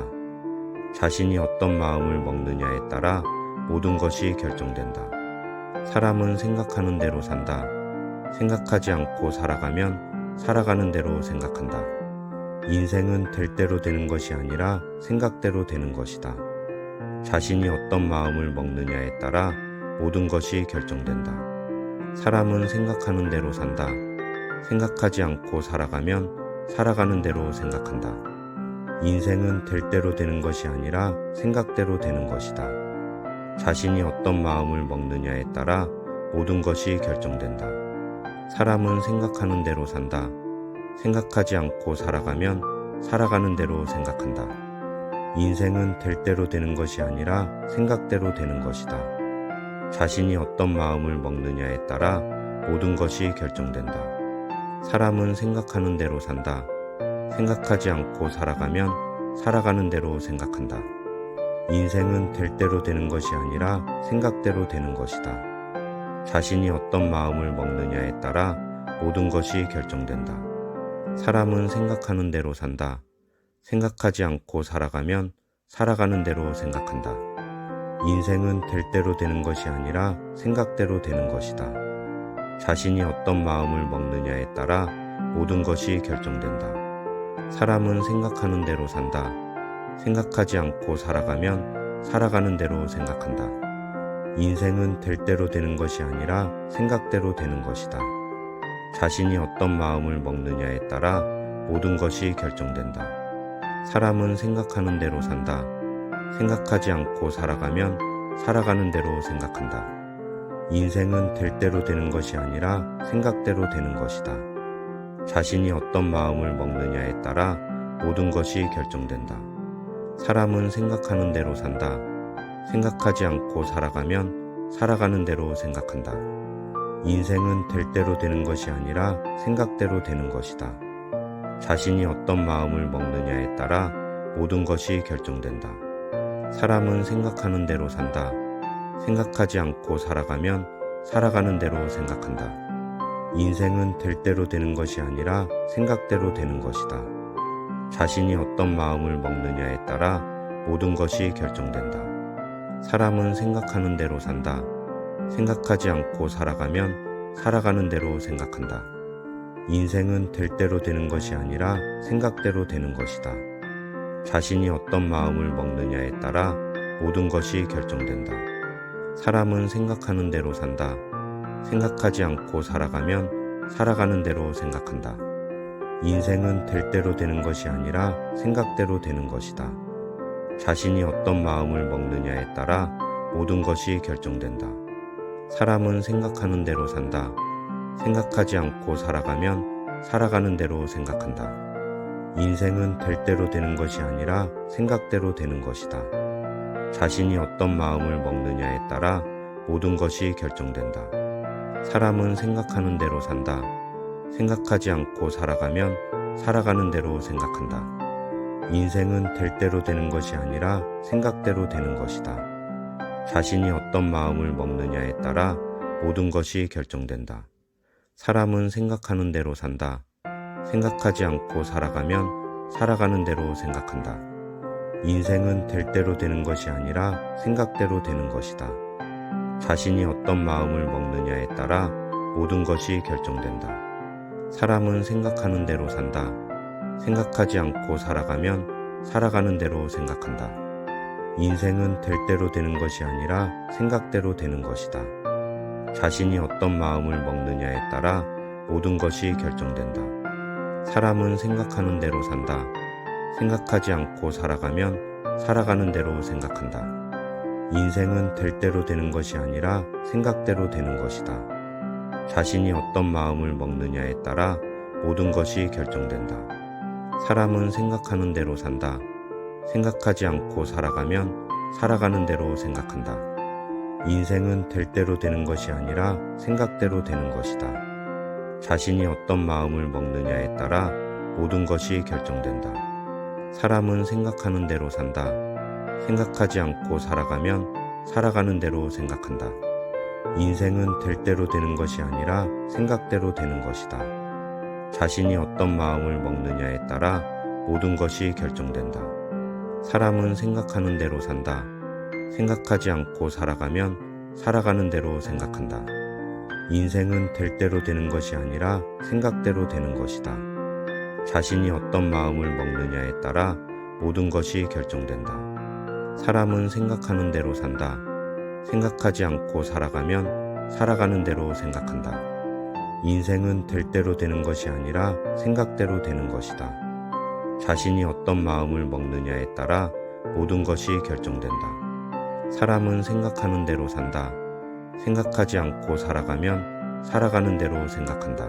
자신이 어떤 마음을 먹느냐에 따라 모든 것이 결정된다. 사람은 생각하는 대로 산다. 생각하지 않고 살아가면 살아가는 대로 생각한다. 인생은 될 대로 되는 것이 아니라 생각대로 되는 것이다. 자신이 어떤 마음을 먹느냐에 따라 모든 것이 결정된다. 사람은 생각하는 대로 산다. 생각하지 않고 살아가면 살아가는 대로 생각한다. 인생은 될 대로 되는 것이 아니라 생각대로 되는 것이다. 자신이 어떤 마음을 먹느냐에 따라 모든 것이 결정된다. 사람은 생각하는 대로 산다. 생각하지 않고 살아가면 살아가는 대로 생각한다. 인생은 될 대로 되는 것이 아니라 생각대로 되는 것이다. 자신이 어떤 마음을 먹느냐에 따라 모든 것이 결정된다. 사람은 생각하는 대로 산다. 생각하지 않고 살아가면 살아가는 대로 생각한다. 인생은 될 대로 되는 것이 아니라 생각대로 되는 것이다. 자신이 어떤 마음을 먹느냐에 따라 모든 것이 결정된다. 사람은 생각하는 대로 산다. 생각하지 않고 살아가면 살아가는 대로 생각한다. 인생은 될 대로 되는 것이 아니라 생각대로 되는 것이다. 자신이 어떤 마음을 먹느냐에 따라 모든 것이 결정된다. 사람은 생각하는 대로 산다. 생각하지 않고 살아가면 살아가는 대로 생각한다. 인생은 될 대로 되는 것이 아니라 생각대로 되는 것이다. 자신이 어떤 마음을 먹느냐에 따라 모든 것이 결정된다. 사람은 생각하는 대로 산다. 생각하지 않고 살아가면 살아가는 대로 생각한다. 인생은 될 대로 되는 것이 아니라 생각대로 되는 것이다. 자신이 어떤 마음을 먹느냐에 따라 모든 것이 결정된다. 사람은 생각하는 대로 산다. 생각하지 않고 살아가면 살아가는 대로 생각한다. 인생은 될 대로 되는 것이 아니라 생각대로 되는 것이다. 자신이 어떤 마음을 먹느냐에 따라 모든 것이 결정된다. 사람은 생각하는 대로 산다. 생각하지 않고 살아가면 살아가는 대로 생각한다. 인생은 될 대로 되는 것이 아니라 생각대로 되는 것이다. 자신이 어떤 마음을 먹느냐에 따라 모든 것이 결정된다. 사람은 생각하는 대로 산다. 생각하지 않고 살아가면 살아가는 대로 생각한다. 인생은 될 대로 되는 것이 아니라 생각대로 되는 것이다. 자신이 어떤 마음을 먹느냐에 따라 모든 것이 결정된다. 사람은 생각하는 대로 산다. 생각하지 않고 살아가면 살아가는 대로 생각한다. 인생은 될 대로 되는 것이 아니라 생각대로 되는 것이다. 자신이 어떤 마음을 먹느냐에 따라 모든 것이 결정된다. 사람은 생각하는 대로 산다. 생각하지 않고 살아가면 살아가는 대로 생각한다. 인생은 될 대로 되는 것이 아니라 생각대로 되는 것이다. 자신이 어떤 마음을 먹느냐에 따라 모든 것이 결정된다. 사람은 생각하는 대로 산다. 생각하지 않고 살아가면 살아가는 대로 생각한다. 인생은 될 대로 되는 것이 아니라 생각대로 되는 것이다. 자신이 어떤 마음을 먹느냐에 따라 모든 것이 결정된다. 사람은 생각하는 대로 산다. 생각하지 않고 살아가면 살아가는 대로 생각한다. 인생은 될 대로 되는 것이 아니라 생각대로 되는 것이다. 자신이 어떤 마음을 먹느냐에 따라 모든 것이 결정된다. 사람은 생각하는 대로 산다. 생각하지 않고 살아가면 살아가는 대로 생각한다. 인생은 될 대로 되는 것이 아니라 생각대로 되는 것이다. 자신이 어떤 마음을 먹느냐에 따라 모든 것이 결정된다. 사람은 생각하는 대로 산다. 생각하지 않고 살아가면 살아가는 대로 생각한다. 인생은 될 대로 되는 것이 아니라 생각대로 되는 것이다. 자신이 어떤 마음을 먹느냐에 따라 모든 것이 결정된다. 사람은 생각하는 대로 산다. 생각하지 않고 살아가면 살아가는 대로 생각한다. 인생은 될 대로 되는 것이 아니라 생각대로 되는 것이다. 자신이 어떤 마음을 먹느냐에 따라 모든 것이 결정된다. 사람은 생각하는 대로 산다. 생각하지 않고 살아가면 살아가는 대로 생각한다. 인생은 될 대로 되는 것이 아니라 생각대로 되는 것이다. 자신이 어떤 마음을 먹느냐에 따라 모든 것이 결정된다. 사람은 생각하는 대로 산다. 생각하지 않고 살아가면 살아가는 대로 생각한다. 인생은 될 대로 되는 것이 아니라 생각대로 되는 것이다. 자신이 어떤 마음을 먹느냐에 따라 모든 것이 결정된다. 사람은 생각하는 대로 산다. 생각하지 않고 살아가면 살아가는 대로 생각한다. 인생은 될 대로 되는 것이 아니라 생각대로 되는 것이다. 자신이 어떤 마음을 먹느냐에 따라 모든 것이 결정된다. 사람은 생각하는 대로 산다. 생각하지 않고 살아가면 살아가는 대로 생각한다.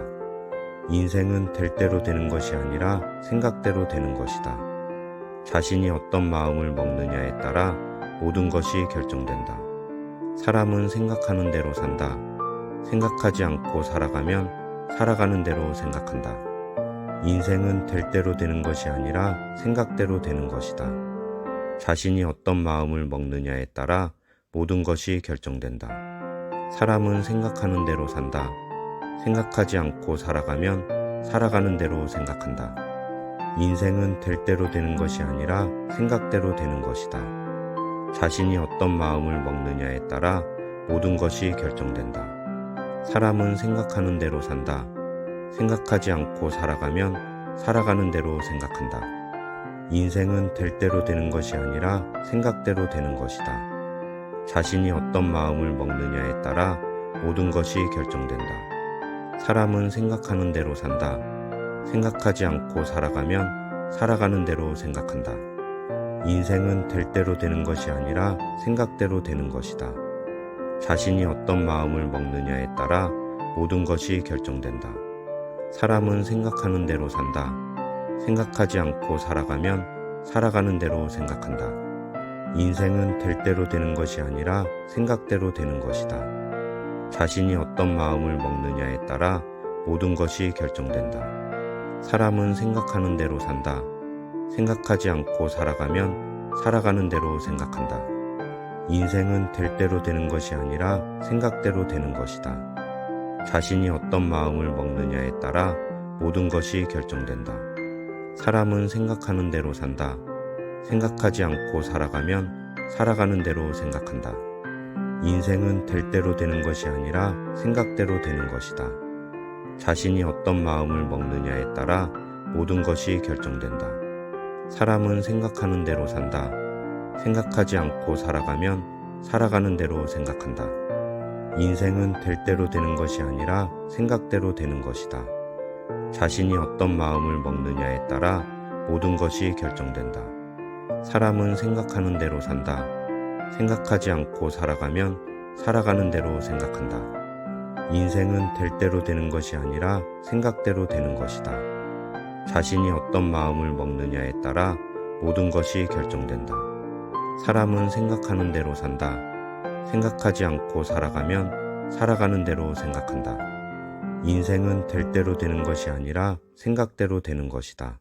인생은 될 대로 되는 것이 아니라 생각대로 되는 것이다. 자신이 어떤 마음을 먹느냐에 따라 모든 것이 결정된다. 사람은 생각하는 대로 산다. 생각하지 않고 살아가면 살아가는 대로 생각한다. 인생은 될 대로 되는 것이 아니라 생각대로 되는 것이다. 자신이 어떤 마음을 먹느냐에 따라 모든 것이 결정된다. 사람은 생각하는 대로 산다. 생각하지 않고 살아가면 살아가는 대로 생각한다. 인생은 될 대로 되는 것이 아니라 생각대로 되는 것이다. 자신이 어떤 마음을 먹느냐에 따라 모든 것이 결정된다. 사람은 생각하는 대로 산다. 생각하지 않고 살아가면 살아가는 대로 생각한다. 인생은 될 대로 되는 것이 아니라 생각대로 되는 것이다. 자신이 어떤 마음을 먹느냐에 따라 모든 것이 결정된다. 사람은 생각하는 대로 산다. 생각하지 않고 살아가면 살아가는 대로 생각한다. 인생은 될 대로 되는 것이 아니라 생각대로 되는 것이다. 자신이 어떤 마음을 먹느냐에 따라 모든 것이 결정된다. 사람은 생각하는 대로 산다. 생각하지 않고 살아가면 살아가는 대로 생각한다. 인생은 될 대로 되는 것이 아니라 생각대로 되는 것이다. 자신이 어떤 마음을 먹느냐에 따라 모든 것이 결정된다. 사람은 생각하는 대로 산다. 생각하지 않고 살아가면 살아가는 대로 생각한다. 인생은 될 대로 되는 것이 아니라 생각대로 되는 것이다. 자신이 어떤 마음을 먹느냐에 따라 모든 것이 결정된다. 사람은 생각하는 대로 산다. 생각하지 않고 살아가면 살아가는 대로 생각한다. 인생은 될 대로 되는 것이 아니라 생각대로 되는 것이다. 자신이 어떤 마음을 먹느냐에 따라 모든 것이 결정된다. 사람은 생각하는 대로 산다. 생각하지 않고 살아가면 살아가는 대로 생각한다. 인생은 될 대로 되는 것이 아니라 생각대로 되는 것이다. 자신이 어떤 마음을 먹느냐에 따라 모든 것이 결정된다. 사람은 생각하는 대로 산다. 생각하지 않고 살아가면 살아가는 대로 생각한다. 인생은 될 대로 되는 것이 아니라 생각대로 되는 것이다. 자신이 어떤 마음을 먹느냐에 따라 모든 것이 결정된다. 사람은 생각하는 대로 산다. 생각하지 않고 살아가면 살아가는 대로 생각한다. 인생은 될 대로 되는 것이 아니라 생각대로 되는 것이다.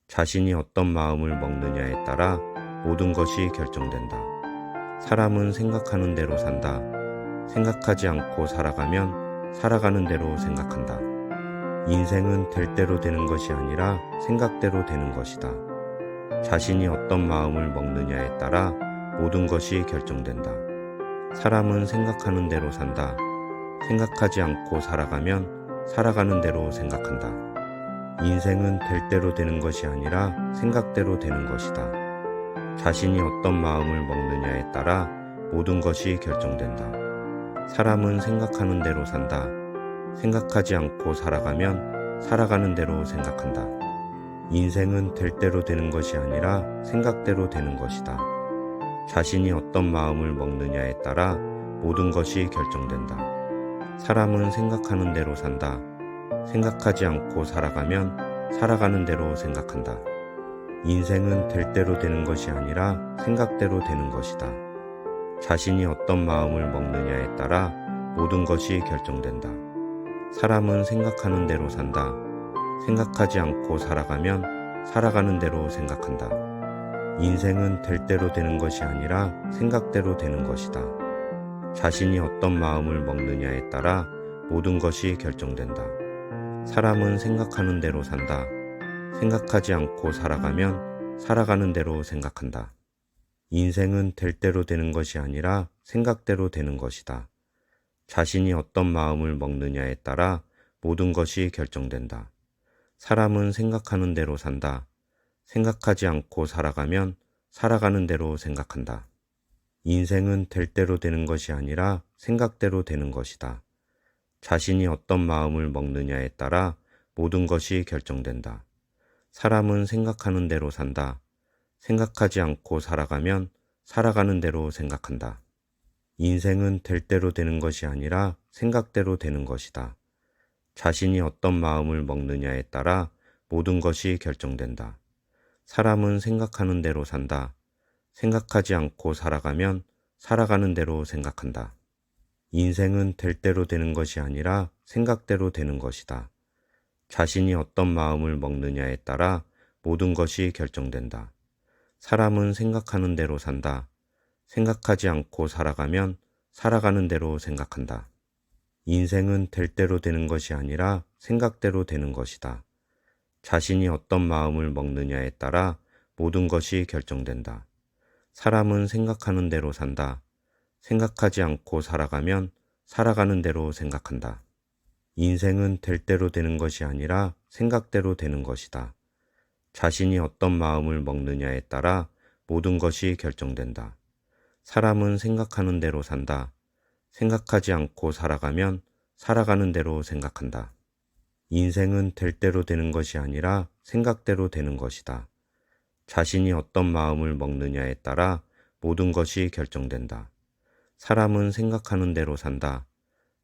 자신이 어떤 마음을 먹느냐에 따라 모든 것이 결정된다. 사람은 생각하는 대로 산다. 생각하지 않고 살아가면 살아가는 대로 생각한다. 인생은 될 대로 되는 것이 아니라 생각대로 되는 것이다. 자신이 어떤 마음을 먹느냐에 따라 모든 것이 결정된다. 사람은 생각하는 대로 산다. 생각하지 않고 살아가면 살아가는 대로 생각한다. 인생은 될 대로 되는 것이 아니라 생각대로 되는 것이다. 자신이 어떤 마음을 먹느냐에 따라 모든 것이 결정된다. 사람은 생각하는 대로 산다. 생각하지 않고 살아가면 살아가는 대로 생각한다. 인생은 될 대로 되는 것이 아니라 생각대로 되는 것이다. 자신이 어떤 마음을 먹느냐에 따라 모든 것이 결정된다. 사람은 생각하는 대로 산다. 생각하지 않고 살아가면 살아가는 대로 생각한다. 인생은 될 대로 되는 것이 아니라 생각대로 되는 것이다. 자신이 어떤 마음을 먹느냐에 따라 모든 것이 결정된다. 사람은 생각하는 대로 산다. 생각하지 않고 살아가면 살아가는 대로 생각한다. 인생은 될 대로 되는 것이 아니라 생각대로 되는 것이다. 자신이 어떤 마음을 먹느냐에 따라 모든 것이 결정된다. 사람은 생각하는 대로 산다. 생각하지 않고 살아가면 살아가는 대로 생각한다. 인생은 될 대로 되는 것이 아니라 생각대로 되는 것이다. 자신이 어떤 마음을 먹느냐에 따라 모든 것이 결정된다. 사람은 생각하는 대로 산다. 생각하지 않고 살아가면 살아가는 대로 생각한다. 인생은 될 대로 되는 것이 아니라 생각대로 되는 것이다. 자신이 어떤 마음을 먹느냐에 따라 모든 것이 결정된다. 사람은 생각하는 대로 산다. 생각하지 않고 살아가면 살아가는 대로 생각한다. 인생은 될 대로 되는 것이 아니라 생각대로 되는 것이다. 자신이 어떤 마음을 먹느냐에 따라 모든 것이 결정된다. 사람은 생각하는 대로 산다. 생각하지 않고 살아가면 살아가는 대로 생각한다. 인생은 될 대로 되는 것이 아니라 생각대로 되는 것이다. 자신이 어떤 마음을 먹느냐에 따라 모든 것이 결정된다. 사람은 생각하는 대로 산다. 생각하지 않고 살아가면 살아가는 대로 생각한다. 인생은 될 대로 되는 것이 아니라 생각대로 되는 것이다. 자신이 어떤 마음을 먹느냐에 따라 모든 것이 결정된다. 사람은 생각하는 대로 산다. 생각하지 않고 살아가면 살아가는 대로 생각한다. 인생은 될 대로 되는 것이 아니라 생각대로 되는 것이다. 자신이 어떤 마음을 먹느냐에 따라 모든 것이 결정된다. 사람은 생각하는 대로 산다. 생각하지 않고 살아가면 살아가는 대로 생각한다. 인생은 될 대로 되는 것이 아니라 생각대로 되는 것이다. 자신이 어떤 마음을 먹느냐에 따라 모든 것이 결정된다. 사람은 생각하는 대로 산다.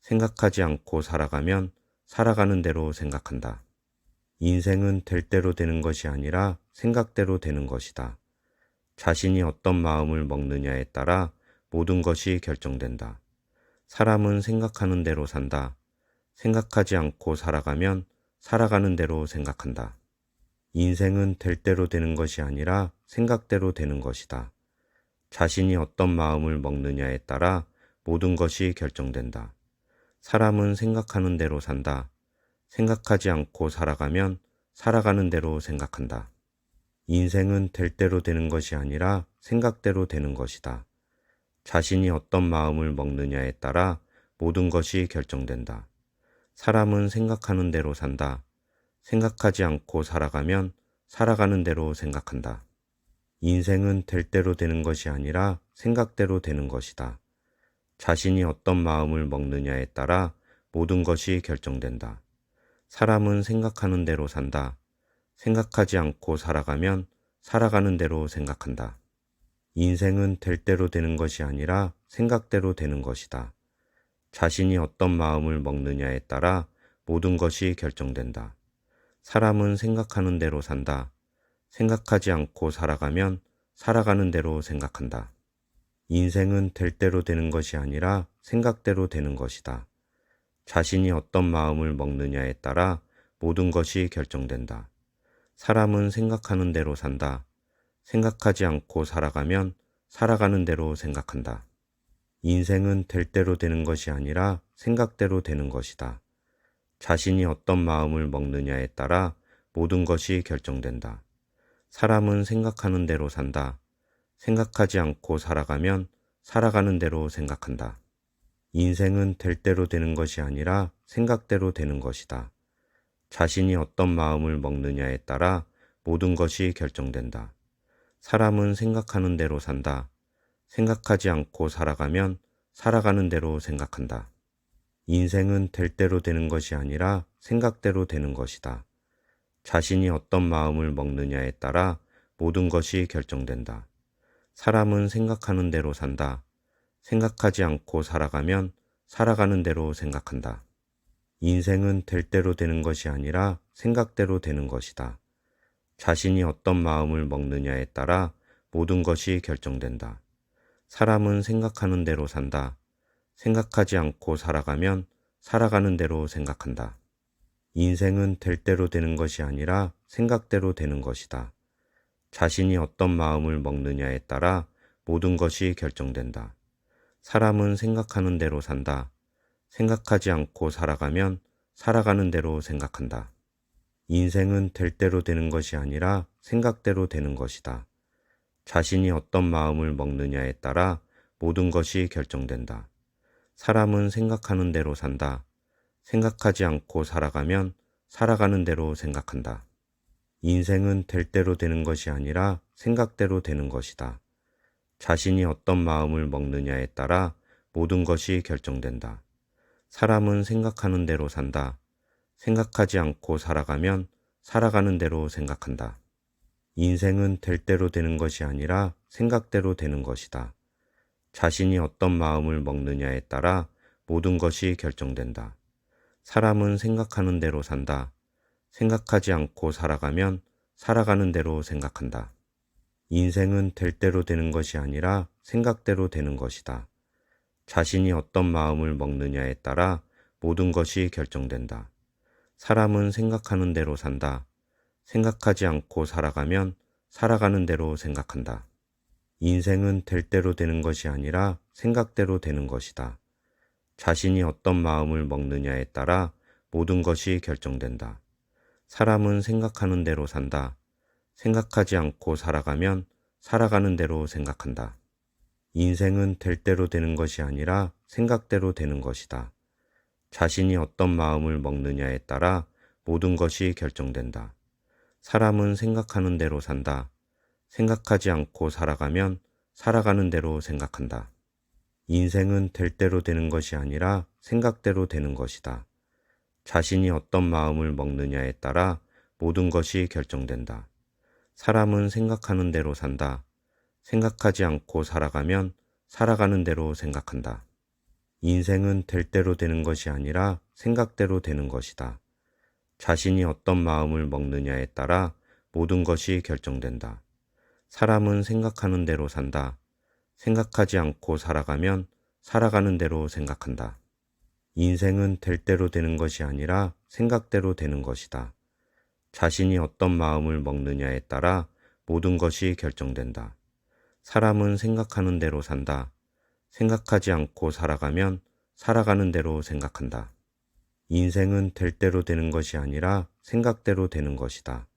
생각하지 않고 살아가면 살아가는 대로 생각한다. 인생은 될 대로 되는 것이 아니라 생각대로 되는 것이다. 자신이 어떤 마음을 먹느냐에 따라 모든 것이 결정된다. 사람은 생각하는 대로 산다. 생각하지 않고 살아가면 살아가는 대로 생각한다. 인생은 될 대로 되는 것이 아니라 생각대로 되는 것이다. 자신이 어떤 마음을 먹느냐에 따라 모든 것이 결정된다. 사람은 생각하는 대로 산다. 생각하지 않고 살아가면 살아가는 대로 생각한다. 인생은 될 대로 되는 것이 아니라 생각대로 되는 것이다. 자신이 어떤 마음을 먹느냐에 따라 모든 것이 결정된다. 사람은 생각하는 대로 산다. 생각하지 않고 살아가면 살아가는 대로 생각한다. 인생은 될 대로 되는 것이 아니라 생각대로 되는 것이다. 자신이 어떤 마음을 먹느냐에 따라 모든 것이 결정된다. 사람은 생각하는 대로 산다. 생각하지 않고 살아가면 살아가는 대로 생각한다. 인생은 될 대로 되는 것이 아니라 생각대로 되는 것이다. 자신이 어떤 마음을 먹느냐에 따라 모든 것이 결정된다. 사람은 생각하는 대로 산다. 생각하지 않고 살아가면 살아가는 대로 생각한다. 인생은 될 대로 되는 것이 아니라 생각대로 되는 것이다. 자신이 어떤 마음을 먹느냐에 따라 모든 것이 결정된다. 사람은 생각하는 대로 산다. 생각하지 않고 살아가면 살아가는 대로 생각한다. 인생은 될 대로 되는 것이 아니라 생각대로 되는 것이다. 자신이 어떤 마음을 먹느냐에 따라 모든 것이 결정된다. 사람은 생각하는 대로 산다. 생각하지 않고 살아가면 살아가는 대로 생각한다. 인생은 될 대로 되는 것이 아니라 생각대로 되는 것이다. 자신이 어떤 마음을 먹느냐에 따라 모든 것이 결정된다. 사람은 생각하는 대로 산다. 생각하지 않고 살아가면 살아가는 대로 생각한다. 인생은 될 대로 되는 것이 아니라 생각대로 되는 것이다. 자신이 어떤 마음을 먹느냐에 따라 모든 것이 결정된다. 사람은 생각하는 대로 산다. 생각하지 않고 살아가면 살아가는 대로 생각한다. 인생은 될 대로 되는 것이 아니라 생각대로 되는 것이다. 자신이 어떤 마음을 먹느냐에 따라 모든 것이 결정된다. 사람은 생각하는 대로 산다. 생각하지 않고 살아가면 살아가는 대로 생각한다. 인생은 될 대로 되는 것이 아니라 생각대로 되는 것이다. 자신이 어떤 마음을 먹느냐에 따라 모든 것이 결정된다. 사람은 생각하는 대로 산다. 생각하지 않고 살아가면 살아가는 대로 생각한다. 인생은 될 대로 되는 것이 아니라 생각대로 되는 것이다. 자신이 어떤 마음을 먹느냐에 따라 모든 것이 결정된다. 사람은 생각하는 대로 산다. 생각하지 않고 살아가면 살아가는 대로 생각한다. 인생은 될 대로 되는 것이 아니라 생각대로 되는 것이다. 자신이 어떤 마음을 먹느냐에 따라 모든 것이 결정된다. 사람은 생각하는 대로 산다. 생각하지 않고 살아가면 살아가는 대로 생각한다. 인생은 될 대로 되는 것이 아니라 생각대로 되는 것이다. 자신이 어떤 마음을 먹느냐에 따라 모든 것이 결정된다. 사람은 생각하는 대로 산다. 생각하지 않고 살아가면 살아가는 대로 생각한다. 인생은 될 대로 되는 것이 아니라 생각대로 되는 것이다. 자신이 어떤 마음을 먹느냐에 따라 모든 것이 결정된다. 사람은 생각하는 대로 산다. 생각하지 않고 살아가면 살아가는 대로 생각한다. 인생은 될 대로 되는 것이 아니라 생각대로 되는 것이다. 자신이 어떤 마음을 먹느냐에 따라 모든 것이 결정된다. 사람은 생각하는 대로 산다. 생각하지 않고 살아가면 살아가는 대로 생각한다. 인생은 될 대로 되는 것이 아니라 생각대로 되는 것이다. 자신이 어떤 마음을 먹느냐에 따라 모든 것이 결정된다. 사람은 생각하는 대로 산다. 생각하지 않고 살아가면 살아가는 대로 생각한다. 인생은 될 대로 되는 것이 아니라 생각대로 되는 것이다. 자신이 어떤 마음을 먹느냐에 따라 모든 것이 결정된다. 사람은 생각하는 대로 산다. 생각하지 않고 살아가면 살아가는 대로 생각한다. 인생은 될 대로 되는 것이 아니라 생각대로 되는 것이다. 자신이 어떤 마음을 먹느냐에 따라 모든 것이 결정된다. 사람은 생각하는 대로 산다. 생각하지 않고 살아가면 살아가는 대로 생각한다. 인생은 될 대로 되는 것이 아니라 생각대로 되는 것이다. 자신이 어떤 마음을 먹느냐에 따라 모든 것이 결정된다. 사람은 생각하는 대로 산다. 생각하지 않고 살아가면 살아가는 대로 생각한다. 인생은 될 대로 되는 것이 아니라 생각대로 되는 것이다.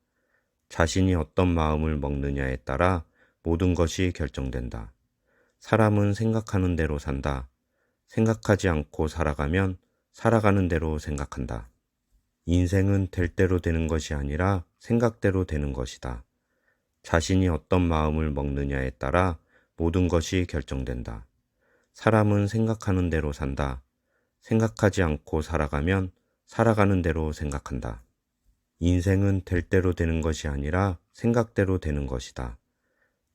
자신이 어떤 마음을 먹느냐에 따라 모든 것이 결정된다. 사람은 생각하는 대로 산다. 생각하지 않고 살아가면 살아가는 대로 생각한다. 인생은 될 대로 되는 것이 아니라 생각대로 되는 것이다. 자신이 어떤 마음을 먹느냐에 따라 모든 것이 결정된다. 사람은 생각하는 대로 산다. 생각하지 않고 살아가면 살아가는 대로 생각한다. 인생은 될 대로 되는 것이 아니라 생각대로 되는 것이다.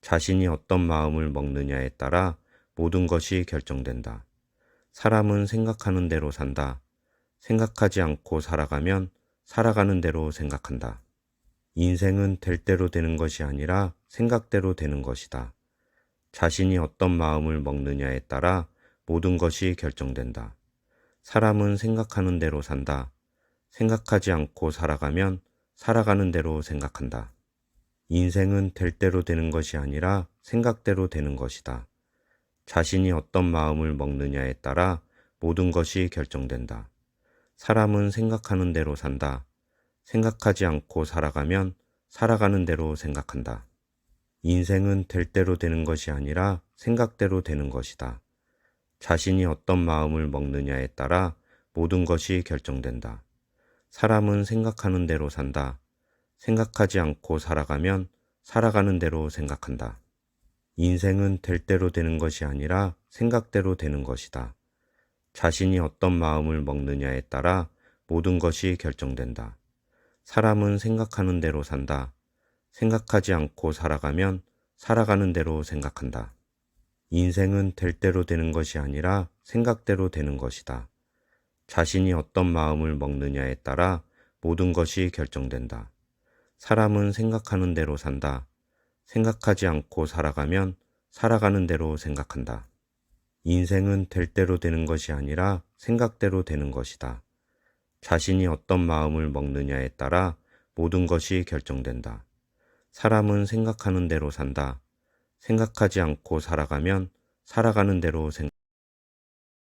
자신이 어떤 마음을 먹느냐에 따라 모든 것이 결정된다. 사람은 생각하는 대로 산다. 생각하지 않고 살아가면 살아가는 대로 생각한다. 인생은 될 대로 되는 것이 아니라 생각대로 되는 것이다. 자신이 어떤 마음을 먹느냐에 따라 모든 것이 결정된다. 사람은 생각하는 대로 산다. 생각하지 않고 살아가면 살아가는 대로 생각한다. 인생은 될 대로 되는 것이 아니라 생각대로 되는 것이다. 자신이 어떤 마음을 먹느냐에 따라 모든 것이 결정된다. 사람은 생각하는 대로 산다. 생각하지 않고 살아가면 살아가는 대로 생각한다. 인생은 될 대로 되는 것이 아니라 생각대로 되는 것이다. 자신이 어떤 마음을 먹느냐에 따라 모든 것이 결정된다. 사람은 생각하는 대로 산다. 생각하지 않고 살아가면 살아가는 대로 생각한다. 인생은 될 대로 되는 것이 아니라 생각대로 되는 것이다. 자신이 어떤 마음을 먹느냐에 따라 모든 것이 결정된다. 사람은 생각하는 대로 산다. 생각하지 않고 살아가면 살아가는 대로 생각한다. 인생은 될 대로 되는 것이 아니라 생각대로 되는 것이다. 자신이 어떤 마음을 먹느냐에 따라 모든 것이 결정된다. 사람은 생각하는 대로 산다. 생각하지 않고 살아가면 살아가는 대로 생각한다. 인생은 될 대로 되는 것이 아니라 생각대로 되는 것이다. 자신이 어떤 마음을 먹느냐에 따라 모든 것이 결정된다. 사람은 생각하는 대로 산다. 생각하지 않고 살아가면 살아가는 대로 생각한다.